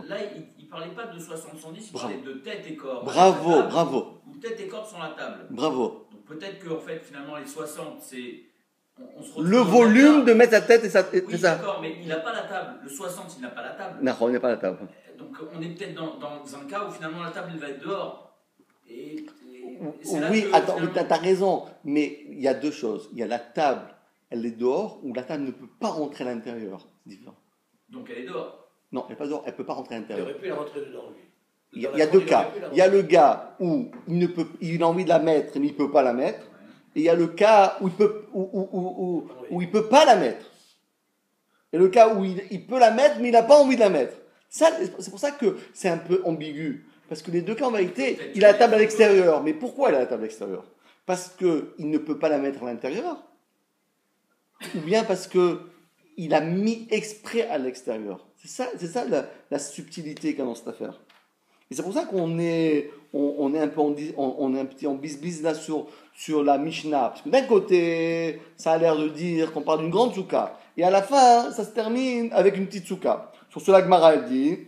Là, il ne parlait pas de 60-70, il parlait de tête et corps.
Bravo.
Ou tête et corps sur la table.
Bravo.
Donc peut-être qu'en fait, finalement, les 60, c'est... On se retrouve
Le
dans
volume
un
de mettre sa tête et ça.
Oui,
C'est ça.
d'accord, mais il n'a pas la table. Le 60, il n'a pas la table.
Non, on n'est pas à la table.
Donc on est peut-être dans un cas où finalement la table elle va être dehors. Et c'est là
Oui,
que,
attends,
finalement...
t'as raison. Mais il y a 2 choses. Il y a la table, elle est dehors, ou la table ne peut pas rentrer à l'intérieur. C'est différent.
Donc elle est dehors.
Non, elle n'est pas dehors, elle ne peut pas rentrer à
Il
l'intérieur.
aurait pu la rentrer dedans, lui.
Il y a 2 cas. Il y a le gars où il a envie de la mettre, mais il ne peut pas la mettre. Et il y a le cas où il peut pas la mettre. Et le cas où il peut la mettre, mais il n'a pas envie de la mettre. Ça, c'est pour ça que c'est un peu ambigu. Parce que les 2 cas, en vérité, il a la table à l'extérieur. Mais pourquoi il a la table à l'extérieur? Parce qu'il ne peut pas la mettre à l'intérieur. Ou bien parce qu'il a mis exprès à l'extérieur. C'est ça la subtilité qu'il y a dans cette affaire. Et c'est pour ça qu'on est un peu on est un petit en bisbise là sur la Mishnah. Parce que d'un côté, ça a l'air de dire qu'on parle d'une grande souka. Et à la fin, ça se termine avec une petite souka. Sur ce, la Gemara, elle dit,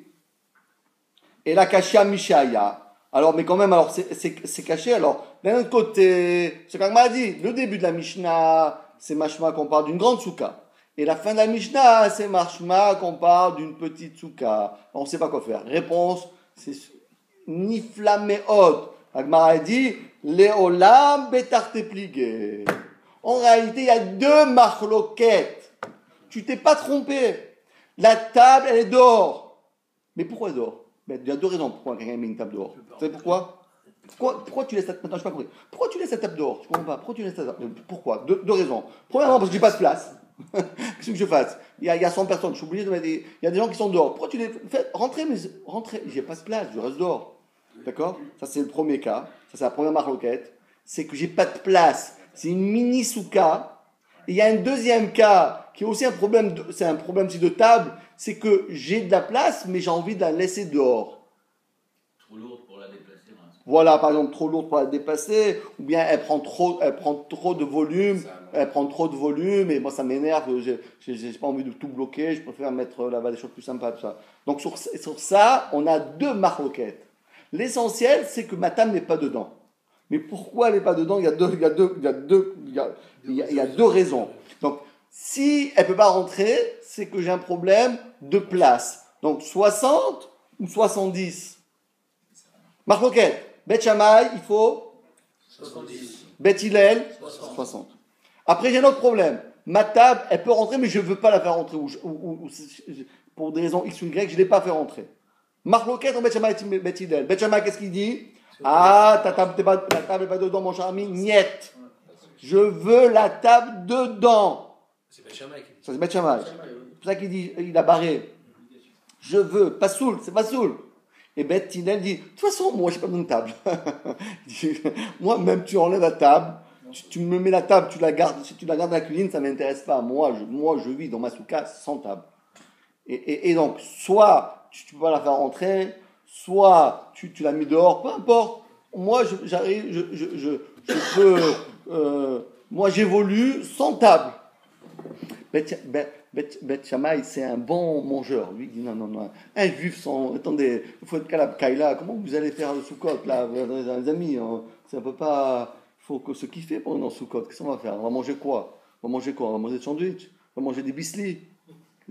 et la kashia mishaya. Alors, mais quand même, alors c'est caché. Alors, d'un autre côté, ce que la Gemara dit, le début de la Mishnah, c'est mashma qu'on parle d'une grande souka. Et la fin de la Mishnah, c'est mashma qu'on parle d'une petite souka. On ne sait pas quoi faire. Réponse, c'est Nifla Meod. Agmara dit Léolam Betarte Pligé. En réalité, il y a 2 marloquettes. Tu t'es pas trompé. La table, elle est dehors. Mais pourquoi elle est dehors? Il y a 2 raisons pourquoi quelqu'un met une table dehors. Vous savez pourquoi? Pourquoi tu laisses la table? Attends, je n'ai pas compris. Pourquoi tu laisses la table dehors? Je ne comprends pas. Pourquoi tu laisses la table? Pourquoi? 2 raisons. Premièrement, parce que j'ai pas de place. Qu'est-ce que je fasse? Il y a 100 personnes, je suis obligé de mettre il y a des gens qui sont dehors. Pourquoi tu les fais rentrer? Mais rentrer, j'ai pas de place, je reste dehors. D'accord? Ça c'est le premier cas. Ça c'est la première marloquette. C'est que j'ai pas de place. C'est une mini souka. Et il y a un deuxième cas qui est aussi un problème. C'est un problème aussi de table. C'est que j'ai de la place, mais j'ai envie de la laisser dehors.
Trop lourde pour la déplacer.
Voilà, par exemple, trop lourde pour la déplacer, ou bien elle prend trop de volume, et moi ça m'énerve, j'ai pas envie de tout bloquer, je préfère mettre là-bas des choses plus sympas, tout ça. Donc sur ça, on a 2 marloquettes. L'essentiel, c'est que ma table n'est pas dedans. Mais pourquoi elle n'est pas dedans? Il y a deux raisons. Donc, si elle ne peut pas rentrer, c'est que j'ai un problème de place. Donc, 60 ou 70? Marloquette. Bet Shammai, il faut
70.
Bet Hillel, 60. Après, j'ai un autre problème. Ma table, elle peut rentrer, mais je ne veux pas la faire rentrer. Pour des raisons X ou Y, je ne l'ai pas fait rentrer. Marloquette en Bet Shammai et Bet Hillel. Bet Shammai, qu'est-ce qu'il dit? Ah, la table n'est pas dedans, mon cher ami. Niet. Je veux la table dedans.
C'est Bet Shammai qui dit.
Ça, c'est Bet Shammai. C'est pour ça qu'il dit, il a barré. Je veux, pas soul, c'est pas soul. Et Bet Hillel dit, de toute façon, moi, je n'ai pas besoin de table. Moi, même tu enlèves la table, tu me mets la table, tu la gardes, si tu la gardes dans la cuisine, ça ne m'intéresse pas. Moi, je vis dans ma souka sans table. Et donc, soit tu ne peux pas la faire rentrer, soit tu l'as mis dehors, peu importe. Moi, j'arrive, je peux, moi, j'évolue sans table. Bet Shammai, c'est un bon mangeur. Lui, il dit non. Un juif sans. Attendez, il faut être Kalab Kaila. Comment vous allez faire le Soukot, là, les amis? Ça peut pas. Il faut que se kiffer pendant le Soukot. Qu'est-ce qu'on va faire? On va manger quoi? On va manger des sandwichs? On va manger des bislis?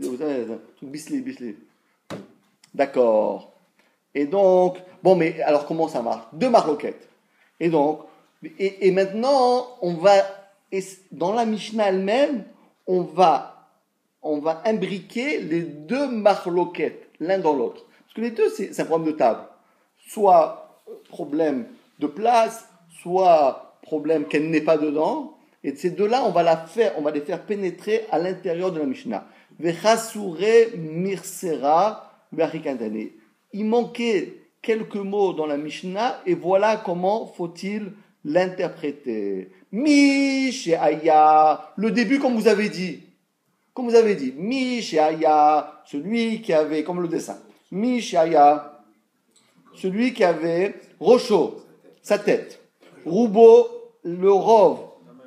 Vous savez, un truc bisli. D'accord. Et donc, bon, mais alors comment ça marche? Deux marloquettes. Et donc, et maintenant, dans la Mishnah elle-même, on va imbriquer les deux marloquettes, l'un dans l'autre. Parce que les deux, c'est un problème de table. Soit problème de place, soit problème qu'elle n'est pas dedans. Et ces deux-là, on va les faire pénétrer à l'intérieur de la Mishnah. Vechasure mirsera v'achikantane. Il manquait quelques mots dans la Mishnah, et voilà comment faut-il l'interpréter. Mishéaya, le début, comme vous avez dit. Mishéaya, celui qui avait, comme le dessin. Mishéaya, celui qui avait Rocho, sa tête. Roubo, le rov,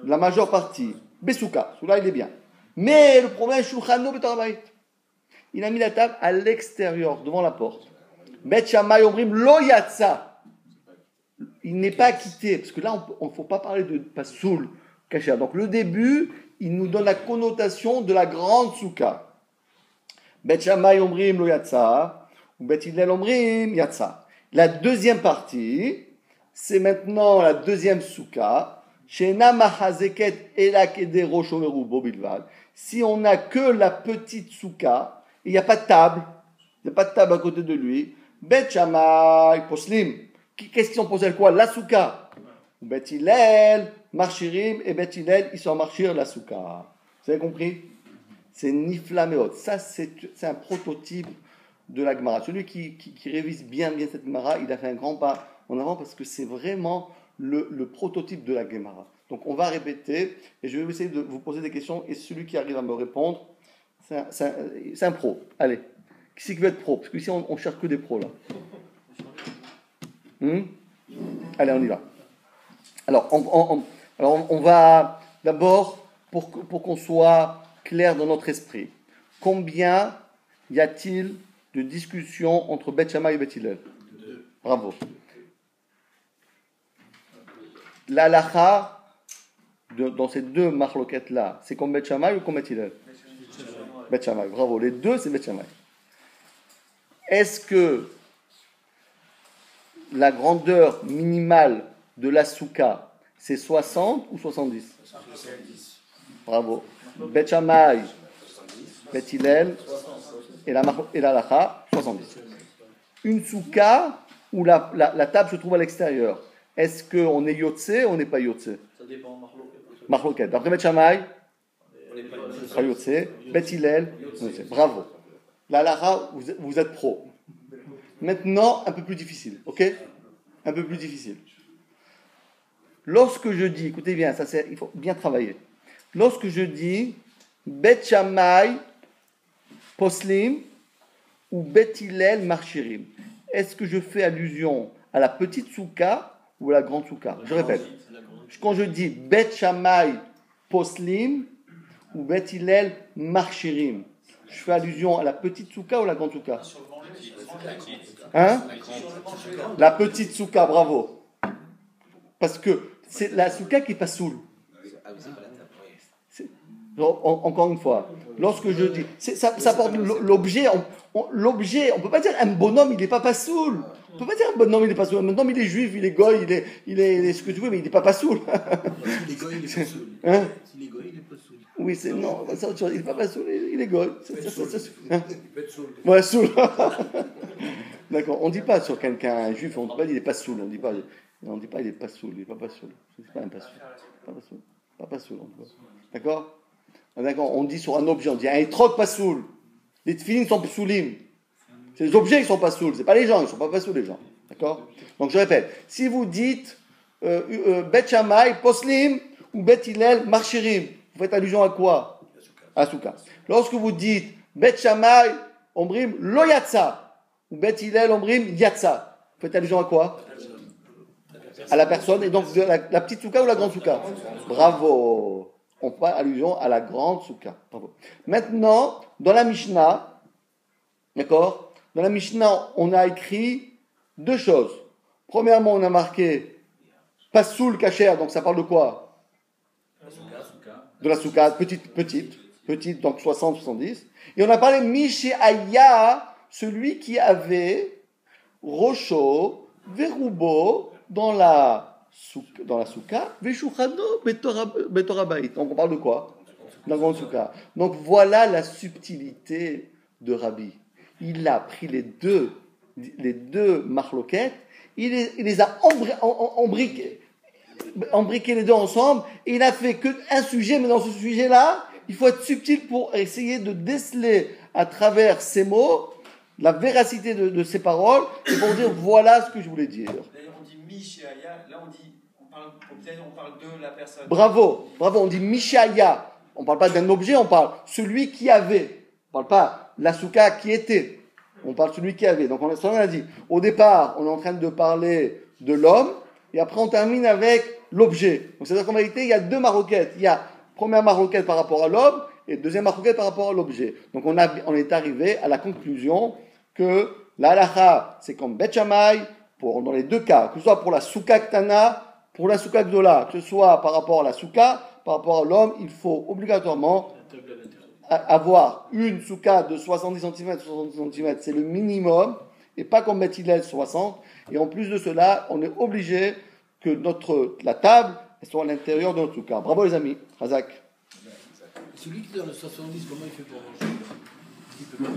la majeure partie. Besouka, celui-là il est bien. Mais le problème, Shulchano betarabait. Il a mis la table à l'extérieur, devant la porte. Bet Shammai Omrim lo yatsa. Il n'est pas quitté, parce que là, on ne faut pas parler de pasoul kasher. Donc le début, il nous donne la connotation de la grande souka. Bet Shammai Omrim lo yatsa, ou Bet Hillel Omrim yatsa. La deuxième partie, c'est maintenant la deuxième souka. Shena mahazeket ela kede rosho merubo bilvad. Si on n'a que la petite souka, il n'y a pas de table, à côté de lui. Bet Shammai poslim. Qu'est-ce qu'ils ont posé quoi? La souka. Bet Hillel marchirim, et Bet Hillel ils sont marchir la souka. Vous avez compris? C'est Nifla Meot. Ça c'est un prototype de la Gemara. Celui qui révise bien cette Gemara, il a fait un grand pas en avant parce que c'est vraiment le prototype de la Gemara. Donc on va répéter et je vais essayer de vous poser des questions et celui qui arrive à me répondre, c'est un pro. Allez, qui c'est qui veut être pro? Parce qu'ici on cherche que des pros là. Allez, on y va. Alors on va d'abord, pour qu'on soit clair dans notre esprit, combien y a-t-il de discussions entre Bet Shammai et Bet Hillel? Bravo. La halacha dans ces deux marloquettes là, c'est comme Bet Shammai ou comme Bet Hillel? Bet Shammai, bravo. Les deux, c'est Bet Shammai. Est-ce que la grandeur minimale de la souka, c'est 60 ou 70?
70.
Bravo. Bet Shammai, Bet Hillel et la halacha, 70. Une souka où la table se trouve à l'extérieur. Est-ce qu'on est yotze ou on n'est pas yotze?
Ça dépend,
Marloquet. D'après Bet Shammai, pas yotze. Bet Hillel, bravo. La halacha, vous êtes pro. Maintenant, un peu plus difficile, ok? Un peu plus difficile. Lorsque je dis, écoutez bien, il faut bien travailler. Lorsque je dis Bet Shammai poslim ou Bet Hillel marchirim, est-ce que je fais allusion à la petite souka ou à la grande souka? Je répète. Quand je dis Bet Shammai poslim ou Bet Hillel marchirim, je fais allusion à la petite souka ou à la grande souka? Hein? La petite souka, bravo. Parce que c'est la souka qui passe soul. Encore une fois, lorsque je dis, ça porte l'objet. L'objet, on peut pas dire un bonhomme, il n'est pas passoul. On peut pas dire un bonhomme, il est pas passoul. Un bonhomme, il est juif, il est goy, il est ce que tu veux, mais il n'est pas passoul.
Il est goy, il est pas soul.
Hein?
S'il est goy, il est pas soul.
Oui, c'est non, ça, il n'est pas passoul, il est goy.
Il peut être soul.
Ouais, soul. D'accord, on ne dit pas sur quelqu'un, un juif, on ne dit pas il n'est pas soul. On ne dit pas il n'est pas soul, il n'est pas soul. C'est pas un pas soul. Pas soul. D'accord? D'accord, on dit sur un objet, on dit un étroc pas soul. Les tefilines sont soulim. C'est les objets qui sont pas soul, c'est pas les gens, ils sont pas soul les gens. D'accord? Donc je répète, si vous dites Bet Shammai poslim ou Bet Hillel marchirim, vous faites allusion à quoi? À souka. Lorsque vous dites Bet Shammai omrim lo yatsa ou Bet Hillel omrim yatsa, vous faites allusion à quoi? À la personne, et donc la petite souka ou la grande souka? Bravo. On fait allusion à la grande souka. Bravo. Maintenant, dans la Mishnah, d'accord? Dans la Mishnah, on a écrit deux choses. Premièrement, on a marqué Pasoul Kacher, donc ça parle de quoi? De la souka, petite. petite, donc 60, 70. Et on a parlé Mishéaya, celui qui avait Rocho, Verubo, dans la souka, Veshuchano, Betorabait. Donc on parle de quoi? Dans la grande souka. Donc voilà la subtilité de Rabbi. Il a pris les deux marloquettes, il les a embriqués les deux ensemble, et il n'a fait qu'un sujet, mais dans ce sujet-là, il faut être subtil pour essayer de déceler à travers ces mots la véracité de ces paroles, et pour dire voilà ce que je voulais dire.
D'ailleurs, on dit Mishéaya, là on parle de la personne.
Bravo, on dit Mishéaya. On ne parle pas d'un objet, on parle celui qui avait. On ne parle pas la souka qui était. On parle celui qui avait. Donc on a dit, au départ, on est en train de parler de l'homme, et après on termine avec l'objet. Donc c'est-à-dire qu'en réalité, il y a deux maroquettes. Il y a première maroquette par rapport à l'homme, et deuxième maroquette par rapport à l'objet. Donc on est arrivé à la conclusion que la halakha, c'est comme Bet Shammai, dans les deux cas, que ce soit pour la souka ktana, pour la souka gdola, que ce soit par rapport à la souka, par rapport à l'homme, il faut obligatoirement avoir une souka de 70 cm, 70 cm, c'est le minimum, et pas comme Bet Hillel 60. Et en plus de cela, on est obligé que la table soit à l'intérieur de notre souka. Bravo les amis, Razak.
Celui qui est dans le 70, comment il fait pour manger?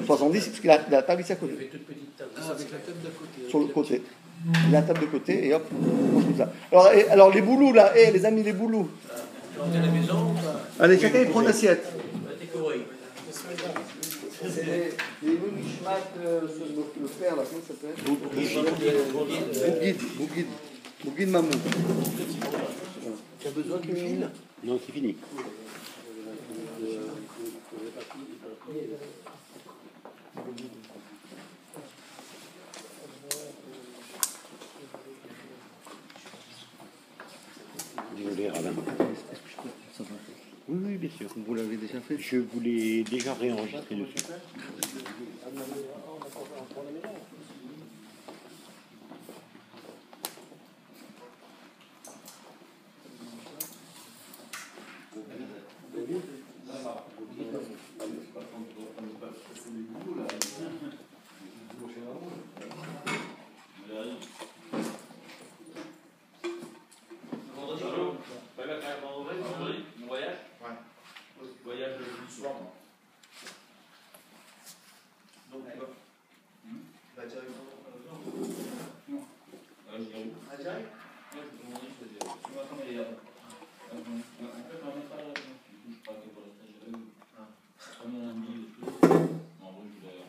70, parce qu'il a la table ici à côté.
Il fait toute petite table. Ah, avec la table d'à côté.
Sur le côté. Il a la table de côté, et hop, on mange comme ça. Alors les boulous là, les amis, les boulous.
Tu rentres à la maison,
Allez, chacun il prend une assiette.
c'est
les Mishmat, le père là, comment ça s'appelle? Bougid Mamou.
tu as besoin de fil?
Non, c'est fini. Désolé, Radin. Oui, bien sûr.
Vous l'avez déjà fait?
Je voulais déjà réenregistrer dessus.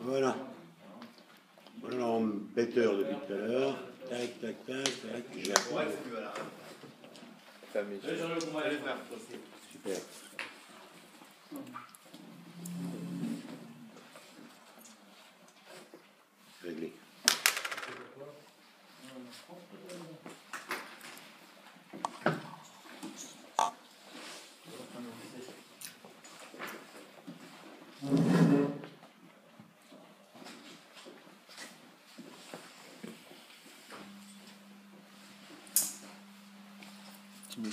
Voilà. Voilà l'embêteur depuis tout à l'heure. Tac, tac, tac, tac. J'ai super. Réglé.
Tu me